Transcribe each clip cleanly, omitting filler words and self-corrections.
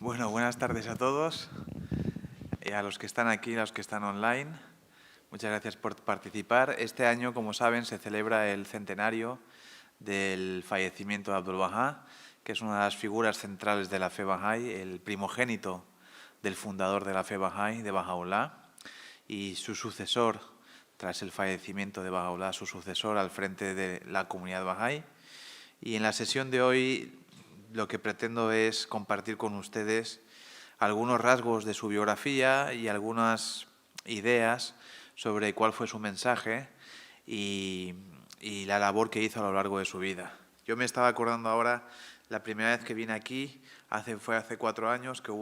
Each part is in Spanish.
Bueno, buenas tardes a todos, a los que están aquí y a los que están online. Muchas gracias por participar. Este año, como saben, se celebra el centenario del fallecimiento de Abdul Bahá, que es una de las figuras centrales de la fe Bahá'í, el primogénito del fundador de la fe Bahá'í, de Baha'u'lláh, y su sucesor, tras el fallecimiento de Baha'u'lláh, su sucesor al frente de la comunidad Bahá'í. Y en la sesión de hoy lo que pretendo es compartir con ustedes algunos rasgos de su biografía y algunas ideas sobre cuál fue su mensaje y la labor que hizo a lo largo de su vida. Yo me estaba acordando ahora, la primera vez que vine aquí, fue hace 4 años, que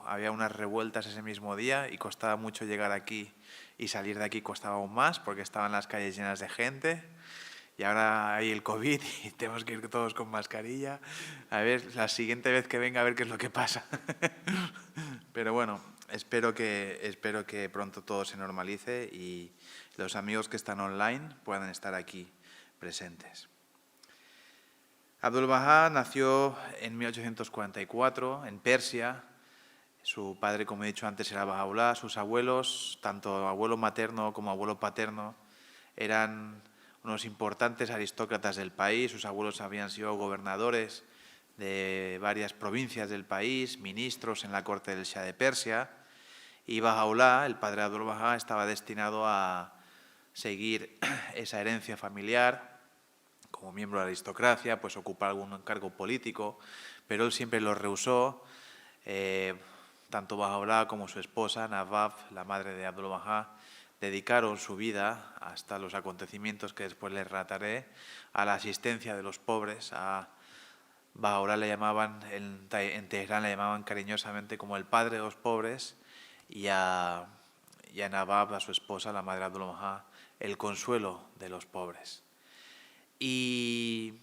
había unas revueltas ese mismo día y costaba mucho llegar aquí, y salir de aquí costaba aún más porque estaban las calles llenas de gente. Y ahora hay el COVID y tenemos que ir todos con mascarilla. A ver, la siguiente vez que venga, a ver qué es lo que pasa. Pero bueno, espero que pronto todo se normalice y los amigos que están online puedan estar aquí presentes. Abdul Bahá nació en 1844 en Persia. Su padre, como he dicho antes, era Baha'u'lláh. Sus abuelos, tanto abuelo materno como abuelo paterno, eran unos importantes aristócratas del país. Sus abuelos habían sido gobernadores de varias provincias del país, ministros en la corte del Shah de Persia, y Baha'u'lláh, el padre de Abdul Bahá, estaba destinado a seguir esa herencia familiar como miembro de la aristocracia, pues ocupar algún cargo político, pero él siempre lo rehusó. Tanto Baha'u'lláh como su esposa, Nawaf, la madre de Abdul Bahá, dedicaron su vida, hasta los acontecimientos que después les relataré, a la asistencia de los pobres. A Baha'u'lláh le llamaban, en Teherán le llamaban cariñosamente como el padre de los pobres, y a Nawaf, a su esposa, la madre de Abdul Bahá, el consuelo de los pobres. Y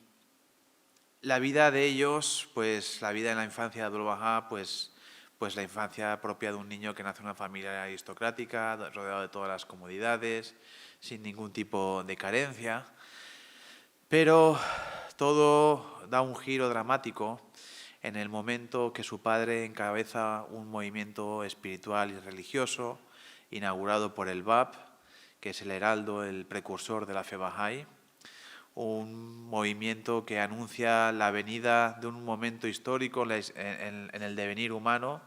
la vida de ellos, pues la vida en la infancia de Abdul Bahá, pues la infancia propia de un niño que nace en una familia aristocrática, rodeado de todas las comodidades, sin ningún tipo de carencia. Pero todo da un giro dramático en el momento que su padre encabeza un movimiento espiritual y religioso inaugurado por el Bab, que es el heraldo, el precursor de la fe Bahá'í. Un movimiento que anuncia la venida de un momento histórico en el devenir humano,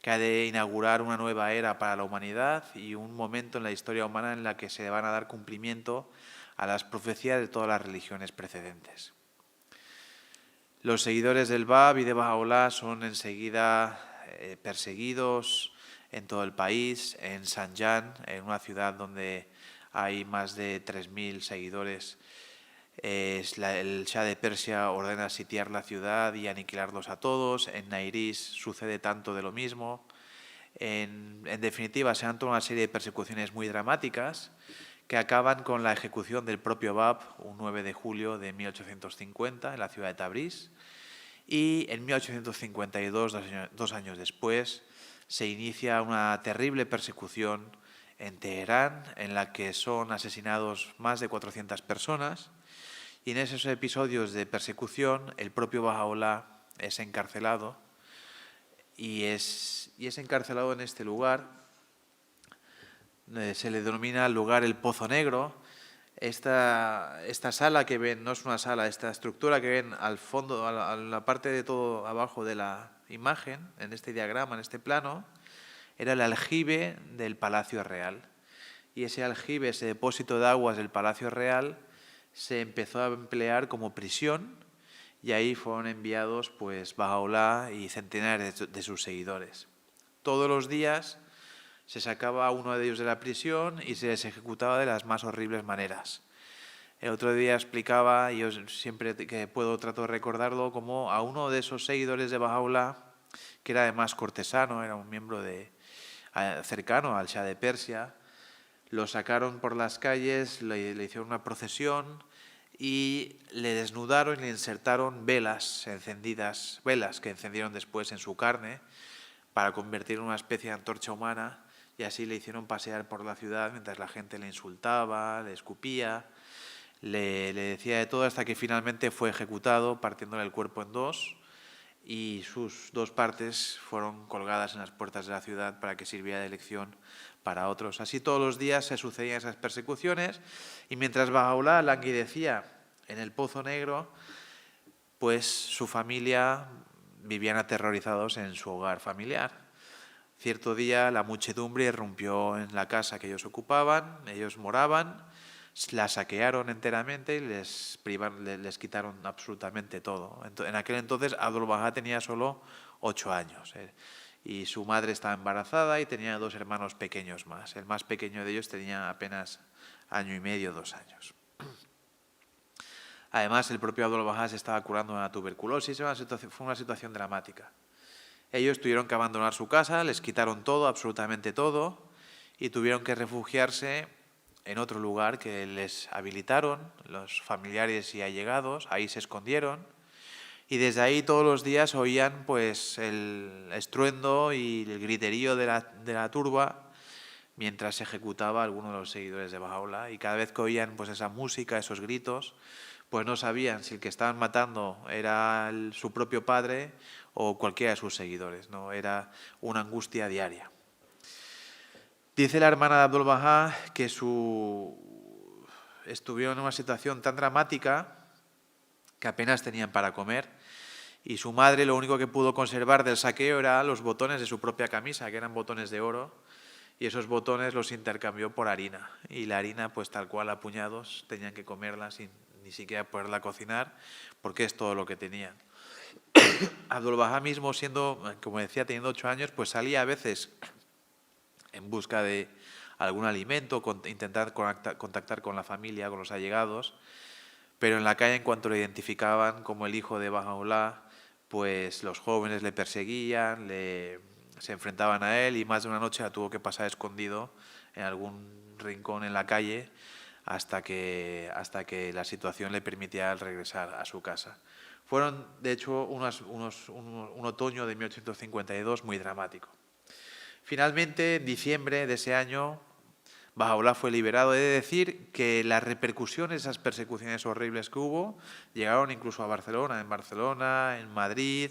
que ha de inaugurar una nueva era para la humanidad y un momento en la historia humana en la que se van a dar cumplimiento a las profecías de todas las religiones precedentes. Los seguidores del Bab y de Baha'u'lláh son enseguida perseguidos en todo el país. En Zanjan, en una ciudad donde hay más de 3.000 seguidores, el Shah de Persia ordena sitiar la ciudad y aniquilarlos a todos. En Nairis sucede tanto de lo mismo. En definitiva, se dan toda una serie de persecuciones muy dramáticas que acaban con la ejecución del propio Bab un 9 de julio de 1850 en la ciudad de Tabriz. Y en 1852, 2 años después, se inicia una terrible persecución en Teherán, en la que son asesinados más de 400 personas. Y en esos episodios de persecución, el propio Baha'u'lláh es encarcelado y es encarcelado en este lugar. Se le denomina el lugar el Pozo Negro. Esta sala que ven, no es una sala, esta estructura que ven al fondo, a la parte de todo abajo de la imagen, en este diagrama, en este plano, era el aljibe del Palacio Real. Y ese aljibe, ese depósito de aguas del Palacio Real, se empezó a emplear como prisión, y ahí fueron enviados pues Baha'u'lláh y centenares de sus seguidores. Todos los días se sacaba a uno de ellos de la prisión y se les ejecutaba de las más horribles maneras. El otro día explicaba, y yo siempre que puedo trato de recordarlo, como a uno de esos seguidores de Baha'u'lláh, que era además cortesano, era un miembro cercano al Shah de Persia, lo sacaron por las calles, le hicieron una procesión y le desnudaron y le insertaron velas encendidas, velas que encendieron después en su carne para convertir en una especie de antorcha humana, y así le hicieron pasear por la ciudad mientras la gente le insultaba, le escupía, le decía de todo, hasta que finalmente fue ejecutado partiéndole el cuerpo en dos y sus dos partes fueron colgadas en las puertas de la ciudad para que sirviera de lección para otros. Así todos los días se sucedían esas persecuciones y mientras Bahá'u'lláh languidecía en el Pozo Negro, pues su familia vivían aterrorizados en su hogar familiar. Cierto día la muchedumbre irrumpió en la casa que ellos ocupaban, ellos moraban, la saquearon enteramente y les quitaron absolutamente todo. En aquel entonces Abdul-Bahá tenía solo 8 años y su madre estaba embarazada y tenía 2 hermanos pequeños más. El más pequeño de ellos tenía apenas 1 año y medio, 2 años. Además, el propio Abdul-Bahá se estaba curando de una tuberculosis, fue una situación dramática. Ellos tuvieron que abandonar su casa, les quitaron todo, absolutamente todo, y tuvieron que refugiarse en otro lugar que les habilitaron, los familiares y allegados, ahí se escondieron, y desde ahí todos los días oían pues el estruendo y el griterío de la turba mientras se ejecutaba a alguno de los seguidores de Bahá'u'lláh, y cada vez que oían pues esa música, esos gritos, pues no sabían si el que estaban matando era su propio padre o cualquiera de sus seguidores, ¿no? Era una angustia diaria. Dice la hermana de Abdul-Bahá que estuvieron en una situación tan dramática que apenas tenían para comer y su madre lo único que pudo conservar del saqueo eran los botones de su propia camisa, que eran botones de oro, y esos botones los intercambió por harina. Y la harina, pues tal cual a puñados, tenían que comerla sin ni siquiera poderla cocinar, porque es todo lo que tenían. Abdul-Bahá mismo, siendo, como decía, teniendo 8 años, pues salía a veces en busca de algún alimento, intentar contactar con la familia, con los allegados, pero en la calle, en cuanto lo identificaban como el hijo de Bahá'u'lláh, pues los jóvenes le perseguían, se enfrentaban a él y más de una noche la tuvo que pasar escondido en algún rincón en la calle hasta que la situación le permitía regresar a su casa. Fueron, de hecho, un otoño de 1852 muy dramático. Finalmente, en diciembre de ese año, Bahá'u'lláh fue liberado. He de decir que las repercusiones de esas persecuciones horribles que hubo llegaron incluso a Barcelona, en Madrid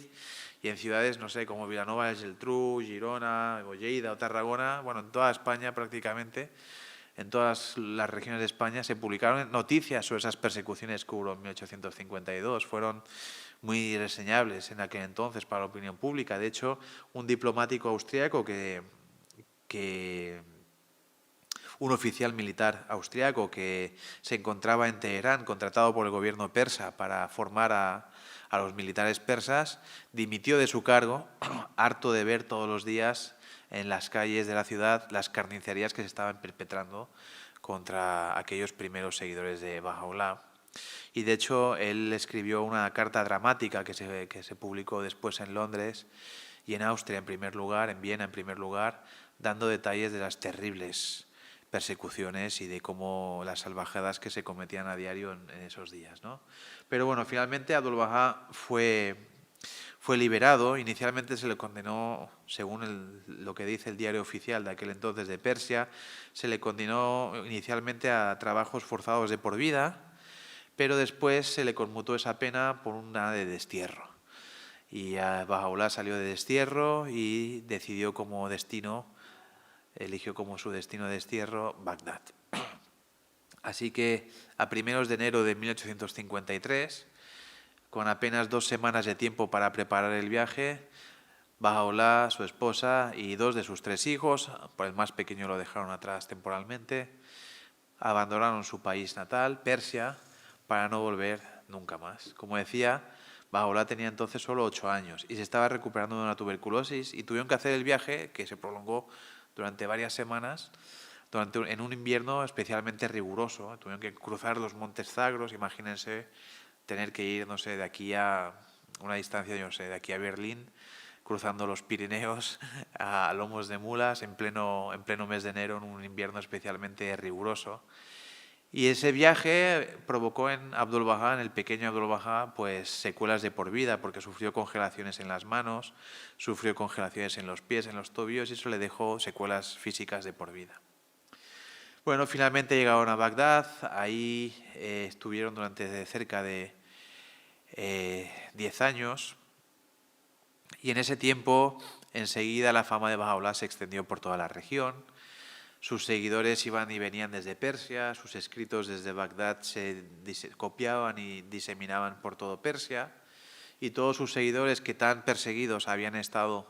y en ciudades, no sé, como Vilanova de Geltrú, Girona, o Lleida o Tarragona, bueno, en toda España prácticamente, en todas las regiones de España se publicaron noticias sobre esas persecuciones que hubo en 1852. Fueron muy reseñables en aquel entonces para la opinión pública. De hecho, un diplomático austríaco un oficial militar austriaco que se encontraba en Teherán, contratado por el gobierno persa para formar a los militares persas, dimitió de su cargo, harto de ver todos los días en las calles de la ciudad las carnicerías que se estaban perpetrando contra aquellos primeros seguidores de Bahá'u'lláh. Y de hecho él escribió una carta dramática que se publicó después en Londres y en Austria en primer lugar, en Viena en primer lugar, dando detalles de las terribles persecuciones y de cómo las salvajadas que se cometían a diario en esos días, ¿no? Pero bueno, finalmente Abdul-Bahá fue liberado. Inicialmente se le condenó, según lo que dice el diario oficial de aquel entonces de Persia, se le condenó inicialmente a trabajos forzados de por vida, pero después se le conmutó esa pena por una de destierro. Y Bahá'u'lláh salió de destierro y decidió eligió como su destino de destierro Bagdad. Así que a primeros de enero de 1853, con apenas 2 semanas de tiempo para preparar el viaje, Bahá'u'lláh, su esposa y 2 de sus 3 hijos, por el más pequeño lo dejaron atrás temporalmente, abandonaron su país natal, Persia, para no volver nunca más. Como decía, Bahá'u'lláh tenía entonces solo 8 años y se estaba recuperando de una tuberculosis y tuvieron que hacer el viaje, que se prolongó durante varias semanas, en un invierno especialmente riguroso. Tuvieron que cruzar los montes Zagros, imagínense tener que ir, no sé, de aquí a una distancia, yo no sé, de aquí a Berlín, cruzando los Pirineos a lomos de mulas en pleno mes de enero, en un invierno especialmente riguroso. Y ese viaje provocó en Abdul-Bahá, en el pequeño Abdul-Bahá, pues secuelas de por vida, porque sufrió congelaciones en las manos, sufrió congelaciones en los pies, en los tobillos, y eso le dejó secuelas físicas de por vida. Bueno, finalmente llegaron a Bagdad. Ahí estuvieron durante cerca de 10 años. Y en ese tiempo, enseguida, la fama de Bahá'u'lláh se extendió por toda la región. Sus seguidores iban y venían desde Persia, sus escritos desde Bagdad se copiaban y diseminaban por todo Persia, y todos sus seguidores que tan perseguidos habían estado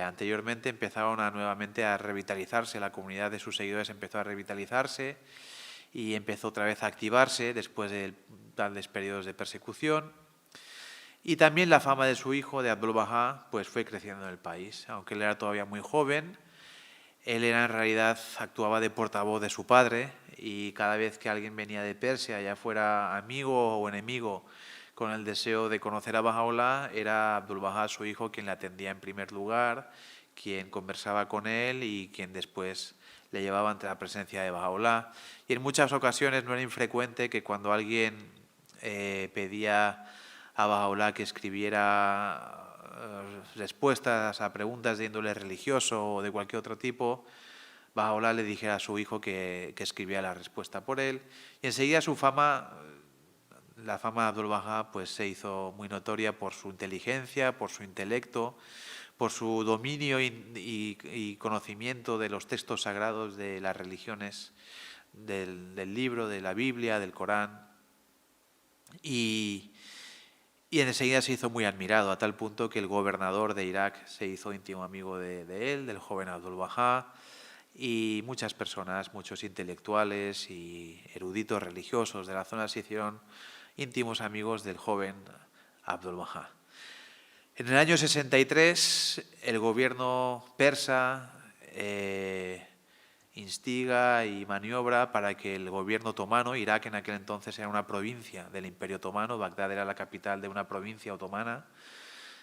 anteriormente empezaron nuevamente a revitalizarse. La comunidad de sus seguidores empezó a revitalizarse y empezó otra vez a activarse después de tales periodos de persecución. Y también la fama de su hijo, de Abdul Bahá, pues fue creciendo en el país. Aunque él era todavía muy joven, él en realidad actuaba de portavoz de su padre, y cada vez que alguien venía de Persia, ya fuera amigo o enemigo, con el deseo de conocer a Bahá'u'lláh, era Abdul Bahá, su hijo, quien le atendía en primer lugar, quien conversaba con él y quien después le llevaba ante la presencia de Bahá'u'lláh. Y en muchas ocasiones no era infrecuente que cuando alguien pedía a Bahá'u'lláh que escribiera respuestas a preguntas de índole religioso o de cualquier otro tipo, Bahá'u'lláh le dijera a su hijo que escribiera la respuesta por él. Y enseguida su fama, la fama de Abdul Bahá, pues se hizo muy notoria por su inteligencia, por su intelecto, por su dominio y conocimiento de los textos sagrados de las religiones, del libro, de la Biblia, del Corán. Y enseguida se hizo muy admirado, a tal punto que el gobernador de Irak se hizo íntimo amigo de él, del joven Abdul Bahá, y muchas personas, muchos intelectuales y eruditos religiosos de la zona se hicieron íntimos amigos del joven Abdul Bahá. En el año 63, el gobierno persa instiga y maniobra para que el gobierno otomano, Irak en aquel entonces era una provincia del Imperio Otomano, Bagdad era la capital de una provincia otomana,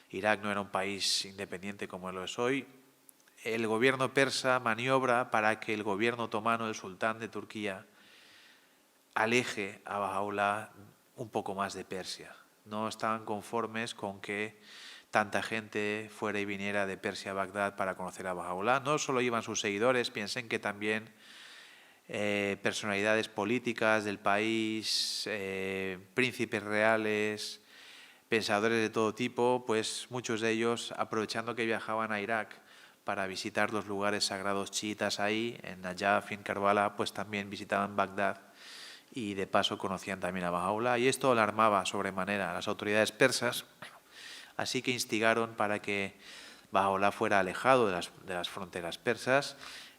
Irak no era un país independiente como lo es hoy. El gobierno persa maniobra para que el gobierno otomano, el sultán de Turquía, aleje a Bahá'u'lláh un poco más de Persia. No estaban conformes con que tanta gente fuera y viniera de Persia a Bagdad para conocer a Bahá'u'lláh. No solo iban sus seguidores, piensen que también personalidades políticas del país, príncipes reales, pensadores de todo tipo, pues muchos de ellos, aprovechando que viajaban a Irak para visitar los lugares sagrados chiitas ahí, en Najaf y en Karbala, pues también visitaban Bagdad y de paso conocían también a Bahá'u'lláh, y esto alarmaba sobremanera a las autoridades persas, así que instigaron para que Bahá'u'lláh fuera alejado de las fronteras persas,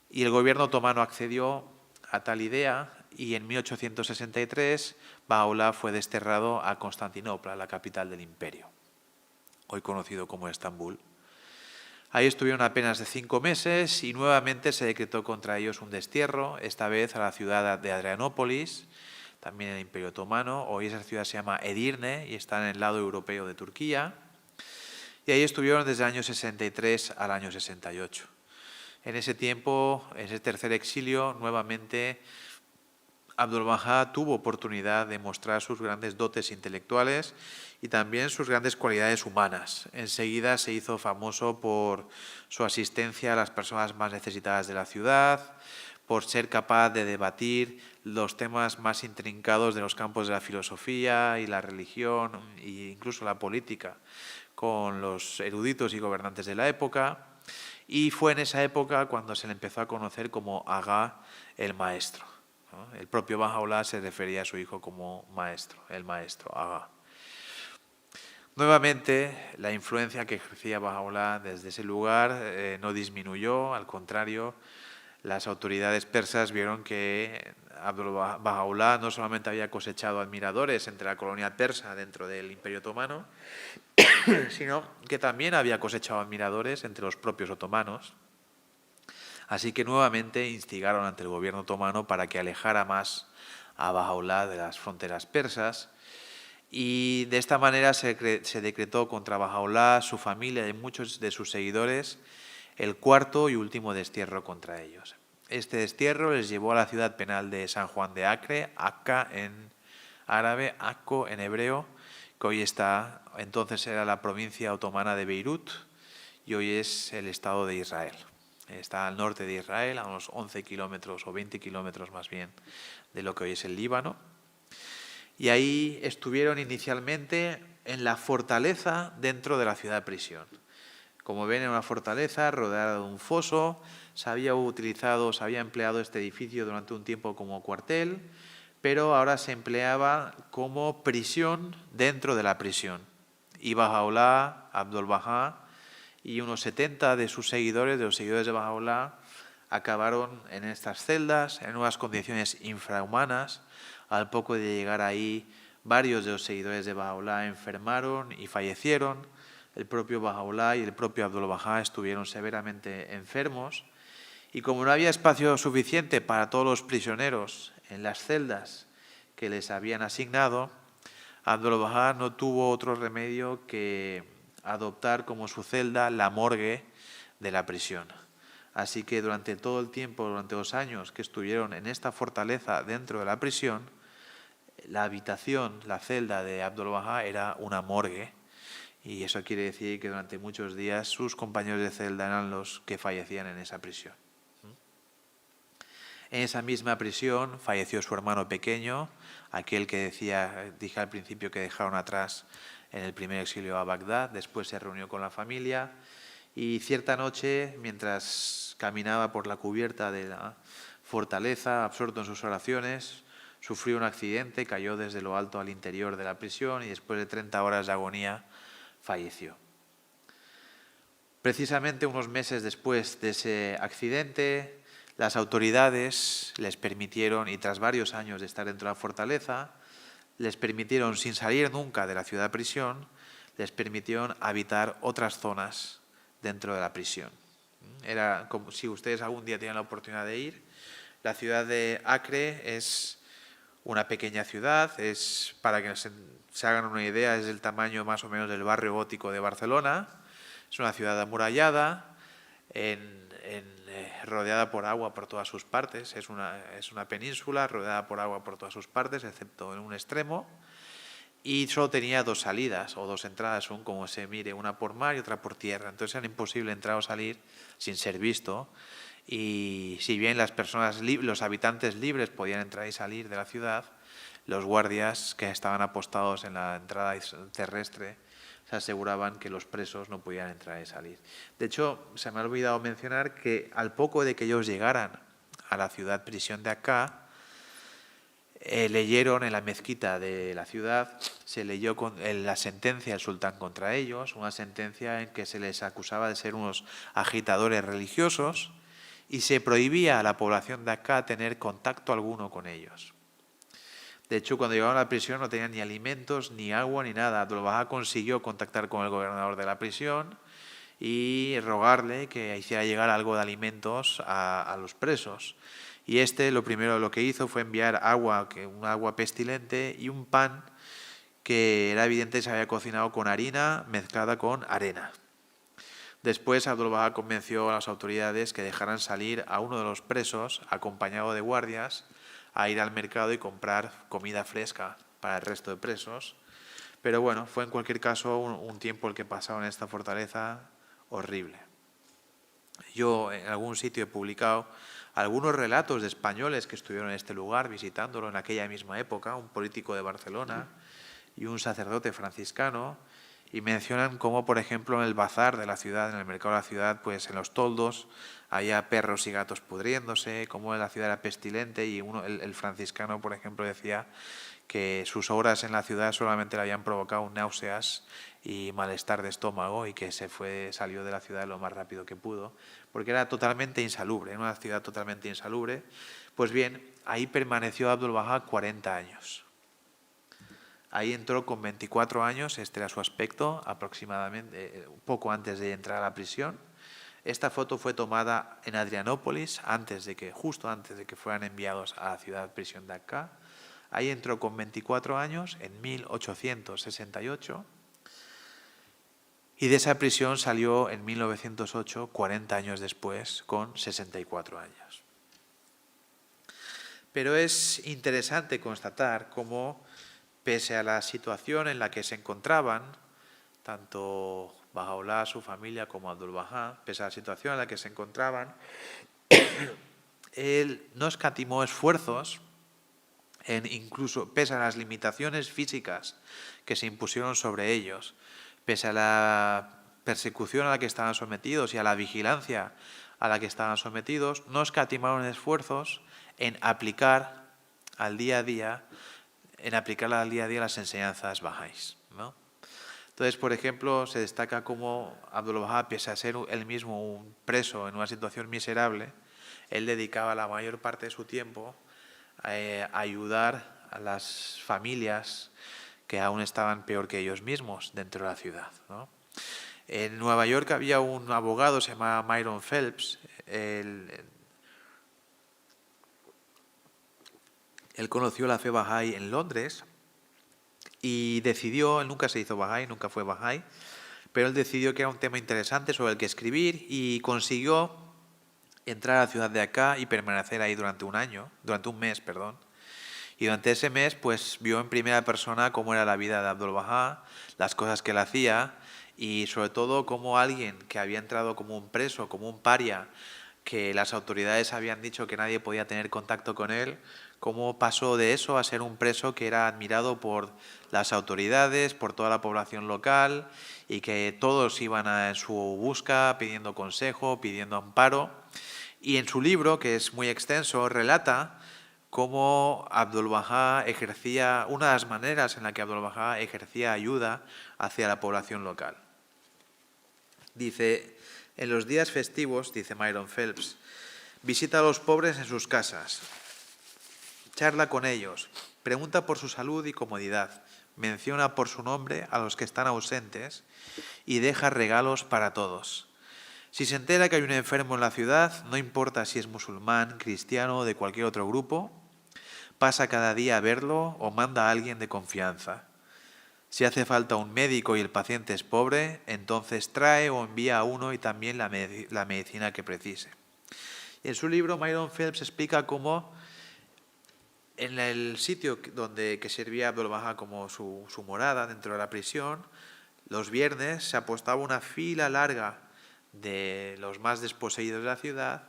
y el gobierno otomano accedió a tal idea, y en 1863 Bahá'u'lláh fue desterrado a Constantinopla, la capital del imperio, hoy conocido como Estambul. Ahí estuvieron apenas de 5 meses y nuevamente se decretó contra ellos un destierro, esta vez a la ciudad de Adrianópolis, también en el Imperio Otomano. Hoy esa ciudad se llama Edirne y está en el lado europeo de Turquía. Y ahí estuvieron desde el año 63 al año 68. En ese tiempo, en ese tercer exilio, nuevamente Abdul Bahá tuvo oportunidad de mostrar sus grandes dotes intelectuales y también sus grandes cualidades humanas. Enseguida se hizo famoso por su asistencia a las personas más necesitadas de la ciudad, por ser capaz de debatir los temas más intrincados de los campos de la filosofía y la religión e incluso la política con los eruditos y gobernantes de la época. Y fue en esa época cuando se le empezó a conocer como Agha, el maestro. El propio Bahá'u'lláh se refería a su hijo como maestro, el maestro, Agha. Nuevamente, la influencia que ejercía Bahá'u'lláh desde ese lugar no disminuyó, al contrario, las autoridades persas vieron que Bahá'u'lláh no solamente había cosechado admiradores entre la colonia persa dentro del Imperio Otomano, sino que también había cosechado admiradores entre los propios otomanos. Así que nuevamente instigaron ante el gobierno otomano para que alejara más a Bahá'u'lláh de las fronteras persas, y de esta manera se decretó contra Bahá'u'lláh, su familia y muchos de sus seguidores el cuarto y último destierro contra ellos. Este destierro les llevó a la ciudad penal de San Juan de Acre, Akka en árabe, Akko en hebreo, que hoy está, entonces era la provincia otomana de Beirut y hoy es el Estado de Israel. Está al norte de Israel, a unos 11 kilómetros o 20 kilómetros más bien de lo que hoy es el Líbano. Y ahí estuvieron inicialmente en la fortaleza dentro de la ciudad-prisión. Como ven, era una fortaleza rodeada de un foso. Se había empleado este edificio durante un tiempo como cuartel, pero ahora se empleaba como prisión dentro de la prisión. Y Bahá'u'lláh, Abdu'l-Bahá y unos 70 de sus seguidores, de los seguidores de Bahá'u'lláh, acabaron en estas celdas, en unas condiciones infrahumanas. Al poco de llegar ahí, varios de los seguidores de Bahá'u'lláh enfermaron y fallecieron. El propio Bahá'u'lláh y el propio Abdu'l-Bahá estuvieron severamente enfermos. Y como no había espacio suficiente para todos los prisioneros en las celdas que les habían asignado, Abdu'l-Bahá no tuvo otro remedio que adoptar como su celda la morgue de la prisión. Así que durante todo el tiempo, durante 2 años que estuvieron en esta fortaleza dentro de la prisión, la habitación, la celda de Abdu'l-Bahá era una morgue. Y eso quiere decir que durante muchos días sus compañeros de celda eran los que fallecían en esa prisión. En esa misma prisión falleció su hermano pequeño, aquel que dije al principio que dejaron atrás en el primer exilio a Bagdad. Después se reunió con la familia y cierta noche, mientras caminaba por la cubierta de la fortaleza, absorto en sus oraciones, sufrió un accidente, cayó desde lo alto al interior de la prisión y después de 30 horas de agonía falleció. Precisamente unos meses después de ese accidente, las autoridades les permitieron, y tras varios años de estar dentro de la fortaleza, les permitieron, sin salir nunca de la ciudad-prisión, les permitieron habitar otras zonas dentro de la prisión. Era como si ustedes algún día tienen la oportunidad de ir. La ciudad de Acre es una pequeña ciudad, para que se hagan una idea, es del tamaño más o menos del barrio gótico de Barcelona. Es una ciudad amurallada, rodeada por agua por todas sus partes. Es una península rodeada por agua por todas sus partes, excepto en un extremo. Y solo tenía 2 salidas o 2 entradas, según como se mire, una por mar y otra por tierra. Entonces era imposible entrar o salir sin ser visto. Y si bien los habitantes libres podían entrar y salir de la ciudad, los guardias que estaban apostados en la entrada terrestre se aseguraban que los presos no podían entrar y salir. De hecho, se me ha olvidado mencionar que al poco de que ellos llegaran a la ciudad prisión de Akka, leyeron en la mezquita de la ciudad, se leyó la sentencia del sultán contra ellos, una sentencia en que se les acusaba de ser unos agitadores religiosos y se prohibía a la población de Akka tener contacto alguno con ellos. De hecho, cuando llegaron a la prisión no tenían ni alimentos, ni agua, ni nada. Abdu'l-Bahá consiguió contactar con el gobernador de la prisión y rogarle que hiciera llegar algo de alimentos a los presos. Y lo primero que hizo fue enviar un agua pestilente y un pan que era evidente se había cocinado con harina mezclada con arena. Después Abdu'l-Bahá convenció a las autoridades que dejaran salir a uno de los presos, acompañado de guardias, a ir al mercado y comprar comida fresca para el resto de presos. Pero bueno, fue en cualquier caso un tiempo el que pasaron en esta fortaleza horrible. Yo en algún sitio he publicado algunos relatos de españoles que estuvieron en este lugar visitándolo en aquella misma época, un político de Barcelona y un sacerdote franciscano, y mencionan cómo, por ejemplo, en el bazar de la ciudad, en el mercado de la ciudad, pues en los toldos había perros y gatos pudriéndose, cómo la ciudad era pestilente y el franciscano, por ejemplo, decía que sus obras en la ciudad solamente le habían provocado náuseas y malestar de estómago y que salió de la ciudad lo más rápido que pudo, porque era totalmente insalubre, era una ciudad totalmente insalubre. Pues bien, ahí permaneció Abdu'l-Bahá 40 años. Ahí entró con 24 años, este era su aspecto, aproximadamente, un poco antes de entrar a la prisión. Esta foto fue tomada en Adrianópolis, justo antes de que fueran enviados a la ciudad prisión de Akka. Ahí entró con 24 años, en 1868, y de esa prisión salió en 1908, 40 años después, con 64 años. Pero es interesante constatar cómo, pese a la situación en la que se encontraban, tanto Bahá'u'lláh, su familia, como Abdu'l-Bahá, pese a la situación en la que se encontraban, él no escatimó esfuerzos incluso pese a las limitaciones físicas que se impusieron sobre ellos, pese a la persecución a la que estaban sometidos y a la vigilancia a la que estaban sometidos, no escatimaron esfuerzos en aplicar al día a día, las enseñanzas bahá'ís, ¿no? Entonces, por ejemplo, se destaca cómo Abdul Bahá, pese a ser él mismo un preso en una situación miserable, él dedicaba la mayor parte de su tiempo a ayudar a las familias que aún estaban peor que ellos mismos dentro de la ciudad, ¿no? En Nueva York había un abogado, se llamaba Myron Phelps. Él conoció la fe Bahá'í en Londres y decidió, él nunca se hizo Bahá'í, nunca fue Bahá'í, pero él decidió que era un tema interesante sobre el que escribir y consiguió entrar a la ciudad de Acá y permanecer ahí durante un mes. Y durante ese mes pues vio en primera persona cómo era la vida de Abdul Bahá, las cosas que él hacía y sobre todo cómo alguien que había entrado como un preso, como un paria, que las autoridades habían dicho que nadie podía tener contacto con él, cómo pasó de eso a ser un preso que era admirado por las autoridades, por toda la población local y que todos iban en su busca pidiendo consejo, pidiendo amparo. Y en su libro, que es muy extenso, relata cómo Abdul Bahá ejercía, una de las maneras en la que Abdul Bahá ejercía ayuda hacia la población local. Dice, en los días festivos, dice Myron Phelps, visita a los pobres en sus casas, charla con ellos, pregunta por su salud y comodidad, menciona por su nombre a los que están ausentes y deja regalos para todos. Si se entera que hay un enfermo en la ciudad, no importa si es musulmán, cristiano o de cualquier otro grupo, pasa cada día a verlo o manda a alguien de confianza. Si hace falta un médico y el paciente es pobre, entonces trae o envía a uno y también la medicina que precise. Y en su libro, Myron Phelps explica cómo en el sitio que servía Abdul Bahá como su morada dentro de la prisión, los viernes se apostaba una fila larga de los más desposeídos de la ciudad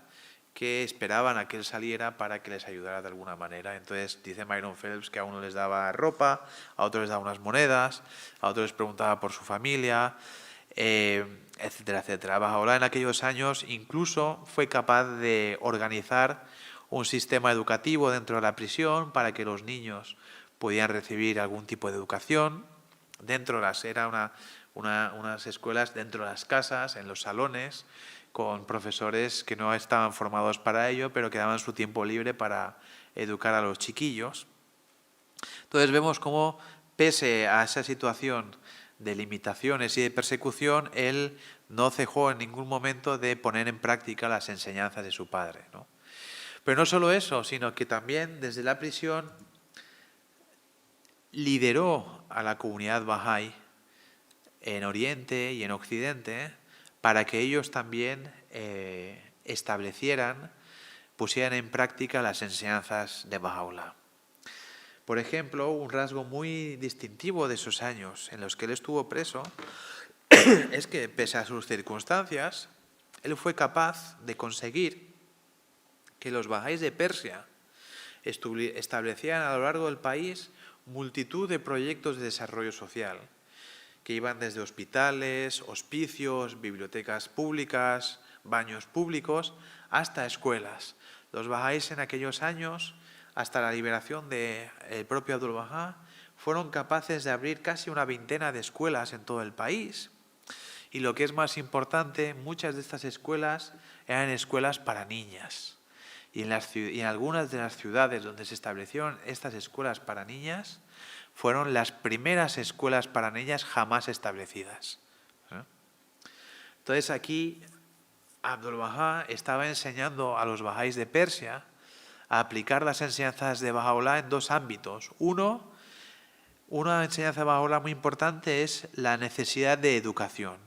que esperaban a que él saliera para que les ayudara de alguna manera. Entonces dice Myron Phelps que a uno les daba ropa, a otros les daba unas monedas, a otros les preguntaba por su familia, etcétera, etcétera. Baha'u'lláh en aquellos años incluso fue capaz de organizar un sistema educativo dentro de la prisión para que los niños pudieran recibir algún tipo de educación. Era unas escuelas dentro de las casas, en los salones, con profesores que no estaban formados para ello, pero que daban su tiempo libre para educar a los chiquillos. Entonces vemos cómo, pese a esa situación de limitaciones y de persecución, él no cejó en ningún momento de poner en práctica las enseñanzas de su padre, ¿no? Pero no solo eso, sino que también desde la prisión lideró a la comunidad Bahá'í en Oriente y en Occidente para que ellos también pusieran en práctica las enseñanzas de Baha'u'lláh. Por ejemplo, un rasgo muy distintivo de esos años en los que él estuvo preso es que, pese a sus circunstancias, él fue capaz de conseguir que los Bahá'ís de Persia establecieran a lo largo del país multitud de proyectos de desarrollo social que iban desde hospitales, hospicios, bibliotecas públicas, baños públicos, hasta escuelas. Los Bahá'ís en aquellos años, hasta la liberación del propio Abdul Bahá, fueron capaces de abrir casi una veintena de escuelas en todo el país. Y lo que es más importante, muchas de estas escuelas eran escuelas para niñas. Y en algunas de las ciudades donde se establecieron estas escuelas para niñas, fueron las primeras escuelas para niñas jamás establecidas. Entonces aquí Abdul Bahá estaba enseñando a los Bahá'ís de Persia a aplicar las enseñanzas de Baha'u'lláh en dos ámbitos. Una enseñanza de Baha'u'lláh muy importante es la necesidad de educación.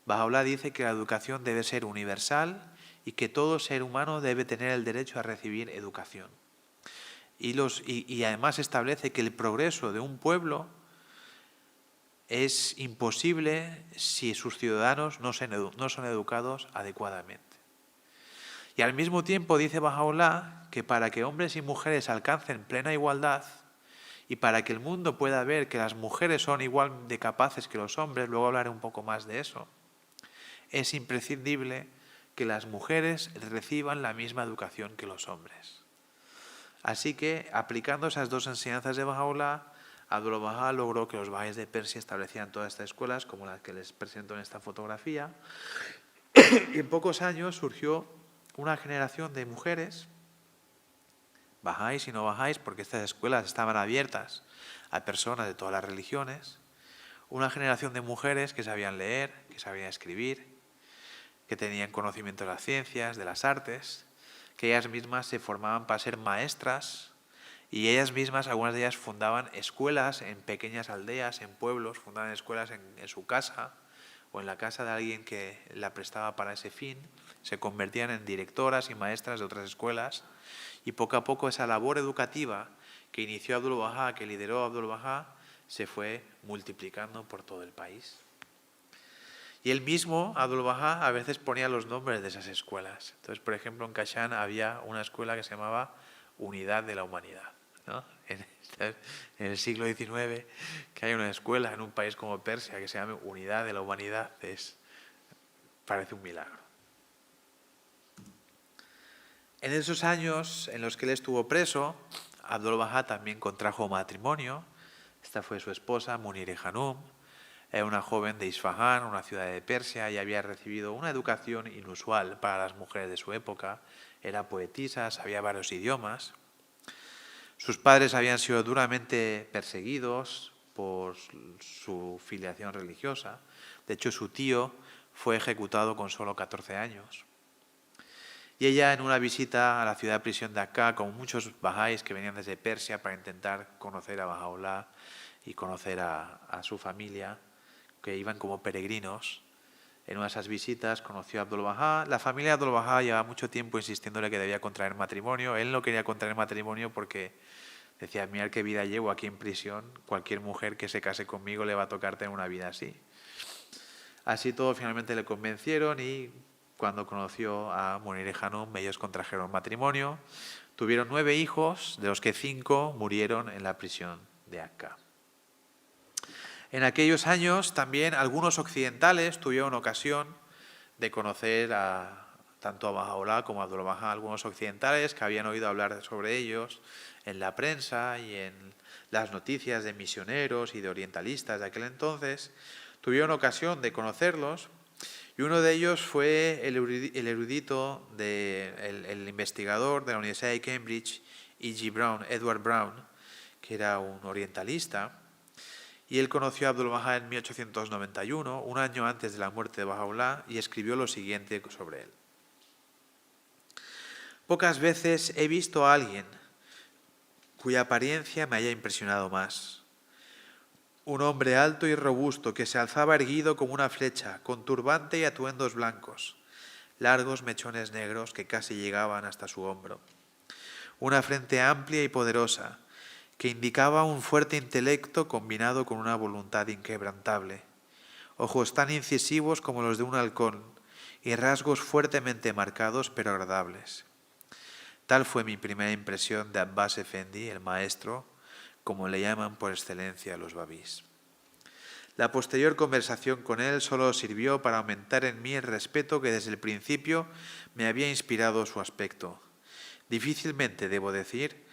Baha'u'lláh dice que la educación debe ser universal y que todo ser humano debe tener el derecho a recibir educación. Y además establece que el progreso de un pueblo es imposible si sus ciudadanos no son educados adecuadamente. Y al mismo tiempo dice Bahá'u'lláh que para que hombres y mujeres alcancen plena igualdad y para que el mundo pueda ver que las mujeres son igual de capaces que los hombres, luego hablaré un poco más de eso, es imprescindible que las mujeres reciban la misma educación que los hombres. Así que, aplicando esas dos enseñanzas de Bahá'u'lláh, Abdul Bahá logró que los bahá'ís de Persia establecieran todas estas escuelas, como las que les presento en esta fotografía, y en pocos años surgió una generación de mujeres, bahá'ís y no bahá'ís, porque estas escuelas estaban abiertas a personas de todas las religiones, una generación de mujeres que sabían leer, que sabían escribir, que tenían conocimiento de las ciencias, de las artes, que ellas mismas se formaban para ser maestras y ellas mismas, algunas de ellas fundaban escuelas en pequeñas aldeas, en pueblos, fundaban escuelas en su casa o en la casa de alguien que la prestaba para ese fin, se convertían en directoras y maestras de otras escuelas y poco a poco esa labor educativa que inició Abdul Bahá, que lideró Abdul Bahá, se fue multiplicando por todo el país. Y él mismo, Abdul Bahá, a veces ponía los nombres de esas escuelas. Entonces, por ejemplo, en Kashan había una escuela que se llamaba Unidad de la Humanidad, ¿no? En el siglo XIX, que hay una escuela en un país como Persia que se llame Unidad de la Humanidad, parece un milagro. En esos años en los que él estuvo preso, Abdul Bahá también contrajo matrimonio. Esta fue su esposa, Munir-e-Hanum. Era una joven de Isfahán, una ciudad de Persia, y había recibido una educación inusual para las mujeres de su época. Era poetisa, sabía varios idiomas. Sus padres habían sido duramente perseguidos por su filiación religiosa. De hecho, su tío fue ejecutado con solo 14 años. Y ella, en una visita a la ciudad de prisión de Akka, con muchos bahá'ís que venían desde Persia para intentar conocer a Bahá'u'lláh y conocer a su familia, que iban como peregrinos, en una de esas visitas conoció a Abdul Bahá. La familia de Abdul Bahá llevaba mucho tiempo insistiéndole que debía contraer matrimonio. Él no quería contraer matrimonio porque decía, mirad qué vida llevo aquí en prisión, cualquier mujer que se case conmigo le va a tocar tener una vida así. Así todo, finalmente le convencieron y cuando conoció a Munir-e-Hanum, ellos contrajeron matrimonio. Tuvieron 9 hijos, de los que 5 murieron en la prisión de Akka. En aquellos años también algunos occidentales tuvieron ocasión de conocer tanto a Bahá'u'lláh como a Abdul Bahá, algunos occidentales que habían oído hablar sobre ellos en la prensa y en las noticias de misioneros y de orientalistas de aquel entonces, tuvieron ocasión de conocerlos y uno de ellos fue el erudito, el investigador de la Universidad de Cambridge, Edward Brown, que era un orientalista. Y él conoció a Abdul Bahá en 1891, un año antes de la muerte de Bahá'u'lláh, y escribió lo siguiente sobre él. Pocas veces he visto a alguien cuya apariencia me haya impresionado más. Un hombre alto y robusto que se alzaba erguido como una flecha, con turbante y atuendos blancos, largos mechones negros que casi llegaban hasta su hombro. Una frente amplia y poderosa, que indicaba un fuerte intelecto combinado con una voluntad inquebrantable, ojos tan incisivos como los de un halcón y rasgos fuertemente marcados pero agradables. Tal fue mi primera impresión de Abbas Efendi, el maestro, como le llaman por excelencia los babís. La posterior conversación con él solo sirvió para aumentar en mí el respeto que desde el principio me había inspirado su aspecto. Difícilmente, debo decir,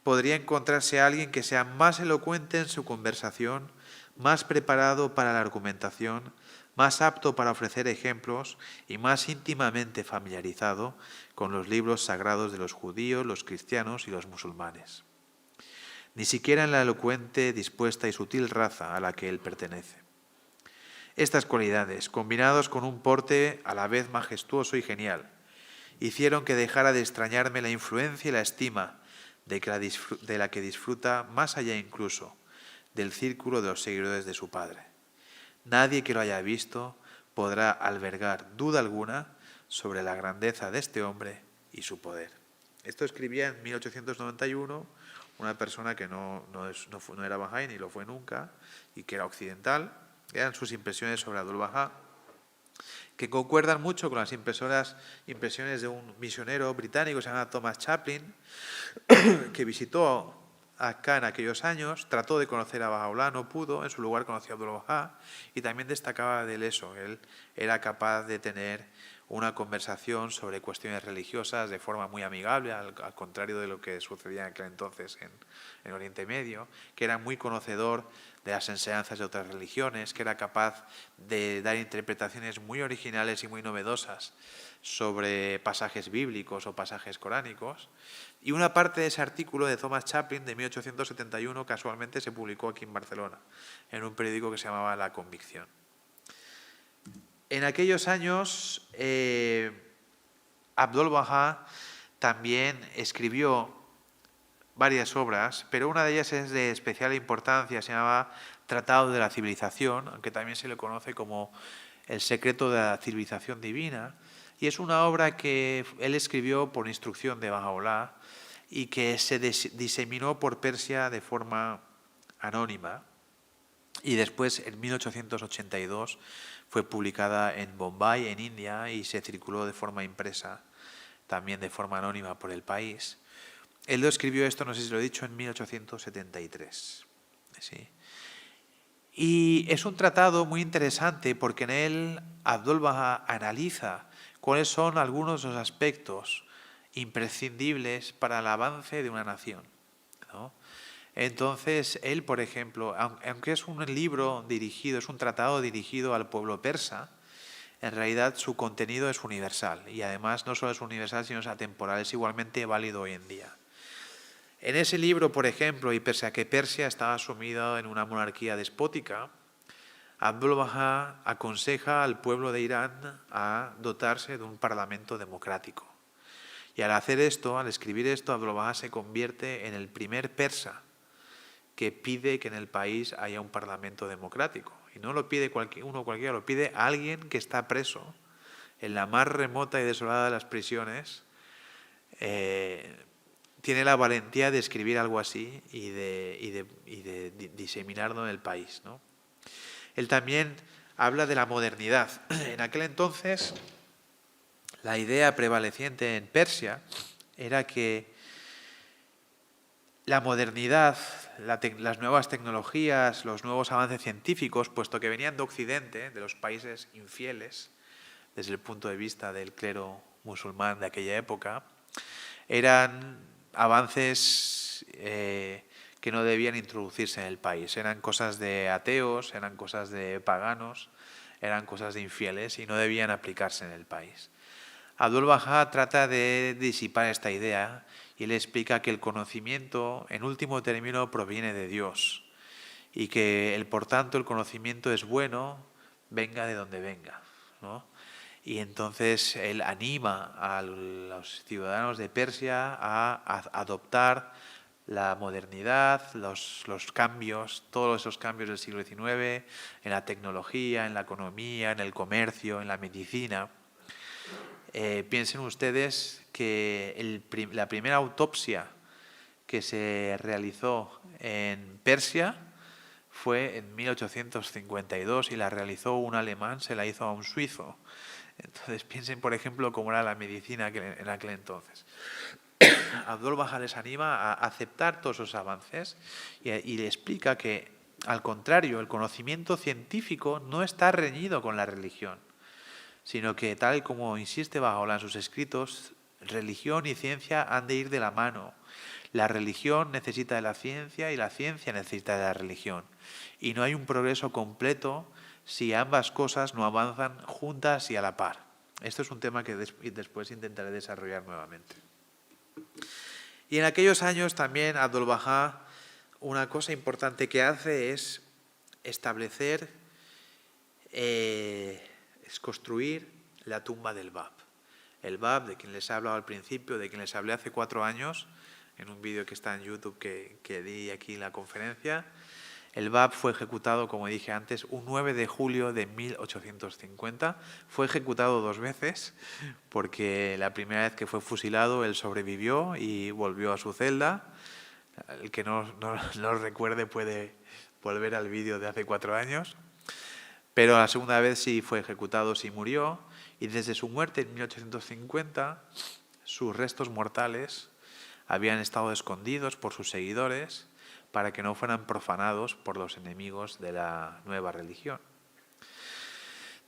podría encontrarse alguien que sea más elocuente en su conversación, más preparado para la argumentación, más apto para ofrecer ejemplos y más íntimamente familiarizado con los libros sagrados de los judíos, los cristianos y los musulmanes. Ni siquiera en la elocuente, dispuesta y sutil raza a la que él pertenece. Estas cualidades, combinados con un porte a la vez majestuoso y genial, hicieron que dejara de extrañarme la influencia y la estima de la que disfruta más allá incluso del círculo de los seguidores de su padre. Nadie que lo haya visto podrá albergar duda alguna sobre la grandeza de este hombre y su poder. Esto escribía en 1891 una persona que no era bahá'í ni lo fue nunca y que era occidental. Eran sus impresiones sobre Abdul Bahá. que concuerdan mucho con las impresiones de un misionero británico que se llama Thomas Chaplin, que visitó acá en aquellos años, trató de conocer a Bahá'u'lláh, no pudo, en su lugar conoció a Abdul-Bahá, y también destacaba de él eso, él era capaz de tener una conversación sobre cuestiones religiosas de forma muy amigable, al contrario de lo que sucedía en aquel entonces en Oriente Medio, que era muy conocedor de las enseñanzas de otras religiones, que era capaz de dar interpretaciones muy originales y muy novedosas sobre pasajes bíblicos o pasajes coránicos. Y una parte de ese artículo de Thomas Chaplin de 1871 casualmente se publicó aquí en Barcelona, en un periódico que se llamaba La Convicción. En aquellos años, Abdul-Bahá también escribió varias obras, pero una de ellas es de especial importancia, se llama Tratado de la Civilización, aunque también se le conoce como El secreto de la civilización divina, y es una obra que él escribió por instrucción de Bahá'u'lláh y que se diseminó por Persia de forma anónima, y después en 1882 fue publicada en Bombay, en India, y se circuló de forma impresa, también de forma anónima por el país. Él lo escribió esto, no sé si lo he dicho, en 1873. ¿Sí? Y es un tratado muy interesante porque en él Abdul-Bahá analiza cuáles son algunos de los aspectos imprescindibles para el avance de una nación, ¿no? Entonces, él, por ejemplo, aunque es un libro dirigido, es un tratado dirigido al pueblo persa, en realidad su contenido es universal y además no solo es universal, sino es atemporal, es igualmente válido hoy en día. En ese libro, por ejemplo, y pese a que Persia estaba sumida en una monarquía despótica, Abdul-Bahá aconseja al pueblo de Irán a dotarse de un parlamento democrático. Y al hacer esto, al escribir esto, Abdul-Bahá se convierte en el primer persa que pide que en el país haya un parlamento democrático. Y no lo pide uno cualquiera, lo pide alguien que está preso en la más remota y desolada de las prisiones. Tiene la valentía de escribir algo así y de diseminarlo en el país, ¿no? Él también habla de la modernidad. En aquel entonces, la idea prevaleciente en Persia era que la modernidad, las nuevas tecnologías, los nuevos avances científicos, puesto que venían de Occidente, de los países infieles, desde el punto de vista del clero musulmán de aquella época, eran avances que no debían introducirse en el país. Eran cosas de ateos, eran cosas de paganos, eran cosas de infieles y no debían aplicarse en el país. Abdul-Bahá trata de disipar esta idea y le explica que el conocimiento, en último término, proviene de Dios y que, por tanto, el conocimiento es bueno, venga de donde venga, ¿no? Y entonces él anima a los ciudadanos de Persia a adoptar la modernidad, los cambios, todos esos cambios del siglo XIX, en la tecnología, en la economía, en el comercio, en la medicina. Piensen ustedes que la primera autopsia que se realizó en Persia fue en 1852 y la realizó un alemán, se la hizo a un suizo. Entonces piensen, por ejemplo, cómo era la medicina en aquel entonces. Abdul-Bahá les anima a aceptar todos esos avances y le explica que, al contrario, el conocimiento científico no está reñido con la religión, sino que, tal como insiste Bahá'u'lláh en sus escritos, religión y ciencia han de ir de la mano. La religión necesita de la ciencia y la ciencia necesita de la religión. Y no hay un progreso completo si ambas cosas no avanzan juntas y a la par. Esto es un tema que después intentaré desarrollar nuevamente. Y en aquellos años también Abdul-Bahá, una cosa importante que hace es establecer, es construir la tumba del Bab. El Bab, de quien les he hablado al principio, de quien les hablé hace 4 años, en un vídeo que está en YouTube que di aquí en la conferencia. El Bab fue ejecutado, como dije antes, un 9 de julio de 1850. Fue ejecutado 2 veces, porque la primera vez que fue fusilado, él sobrevivió y volvió a su celda. El que no lo recuerde puede volver al vídeo de hace 4 años. pero la segunda vez sí fue ejecutado, sí murió, y desde su muerte en 1850 sus restos mortales habían estado escondidos por sus seguidores para que no fueran profanados por los enemigos de la nueva religión.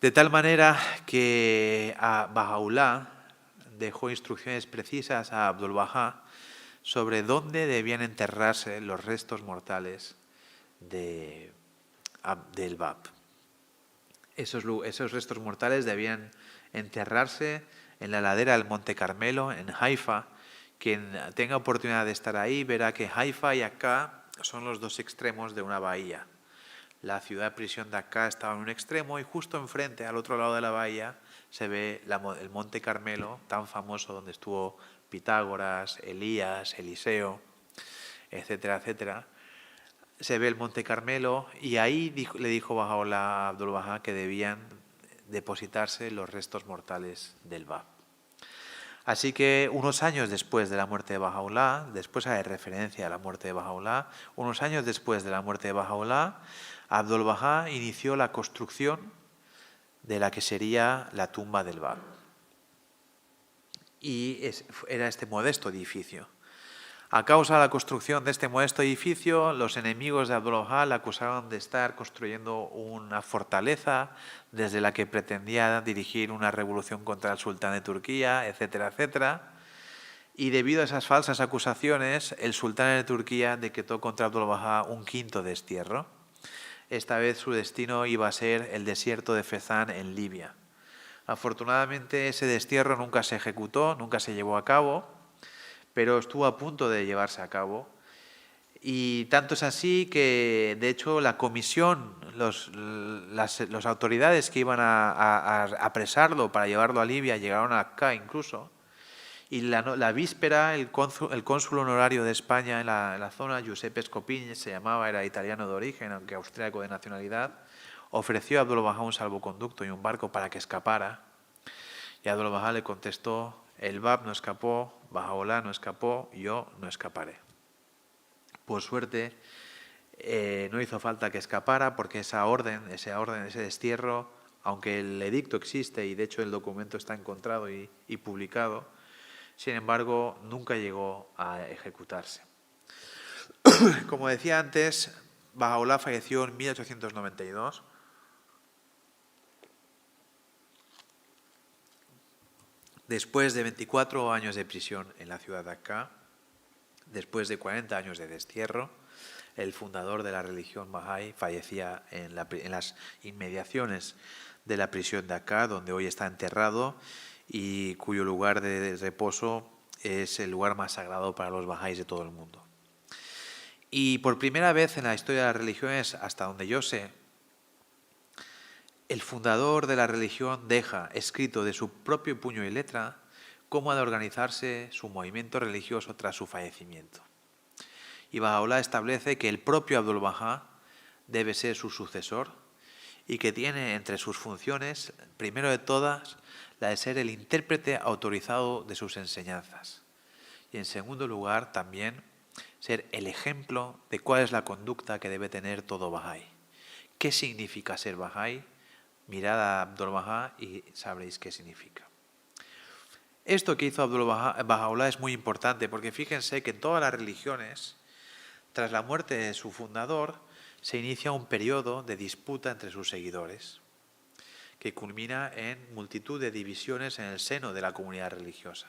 De tal manera que a Bahá'u'lláh dejó instrucciones precisas a Abdul-Bahá sobre dónde debían enterrarse los restos mortales del Bab. Esos restos mortales debían enterrarse en la ladera del Monte Carmelo, en Haifa. Quien tenga oportunidad de estar ahí verá que Haifa y Akka son los dos extremos de una bahía. La ciudad prisión de Akka estaba en un extremo y justo enfrente, al otro lado de la bahía, se ve el Monte Carmelo, tan famoso, donde estuvo Pitágoras, Elías, Eliseo, etcétera, etcétera. Se ve el Monte Carmelo y ahí le dijo Bahá'u'lláh a Abdul-Bahá que debían depositarse los restos mortales del Bab. Así que unos años después de la muerte de Bahá'u'lláh, después hay referencia a la muerte de Bahá'u'lláh, unos años después de la muerte de Bahá'u'lláh, Abdul-Bahá inició la construcción de la que sería la tumba del Bab. Y era este modesto edificio. A causa de la construcción de este modesto edificio, los enemigos de Abdul-Bahá le acusaron de estar construyendo una fortaleza desde la que pretendía dirigir una revolución contra el sultán de Turquía, etcétera, etcétera. Y debido a esas falsas acusaciones, el sultán de Turquía decretó contra Abdul-Bahá un quinto destierro. Esta vez su destino iba a ser el desierto de Fezán en Libia. Afortunadamente ese destierro nunca se ejecutó, nunca se llevó a cabo, pero estuvo a punto de llevarse a cabo. Y tanto es así que, de hecho, la comisión, las autoridades que iban a apresarlo para llevarlo a Libia llegaron acá incluso. Y la víspera, el cónsul honorario de España en la zona, Giuseppe Scopini, se llamaba, era italiano de origen, aunque austríaco de nacionalidad, ofreció a Abdul-Bahá un salvoconducto y un barco para que escapara. Y Abdul-Bahá le contestó: el Bab no escapó, Bahá'u'lláh no escapó, yo no escaparé. Por suerte, no hizo falta que escapara, porque ese destierro, aunque el edicto existe y de hecho el documento está encontrado y publicado, sin embargo, nunca llegó a ejecutarse. Como decía antes, Bahá'u'lláh falleció en 1892. Después de 24 años de prisión en la ciudad de Akka, después de 40 años de destierro, el fundador de la religión Bahá'í fallecía en las inmediaciones de la prisión de Akka, donde hoy está enterrado y cuyo lugar de reposo es el lugar más sagrado para los Bahá'ís de todo el mundo. Y por primera vez en la historia de las religiones, hasta donde yo sé, el fundador de la religión deja escrito de su propio puño y letra cómo ha de organizarse su movimiento religioso tras su fallecimiento. Y Bahá'u'lláh establece que el propio Abdul-Bahá debe ser su sucesor y que tiene entre sus funciones, primero de todas, la de ser el intérprete autorizado de sus enseñanzas. Y en segundo lugar, también, ser el ejemplo de cuál es la conducta que debe tener todo Bahá'í. ¿Qué significa ser Bahá'í? Mirad a Abdul-Bahá y sabréis qué significa. Esto que hizo Bahá'u'lláh es muy importante, porque fíjense que en todas las religiones, tras la muerte de su fundador, se inicia un periodo de disputa entre sus seguidores, que culmina en multitud de divisiones en el seno de la comunidad religiosa.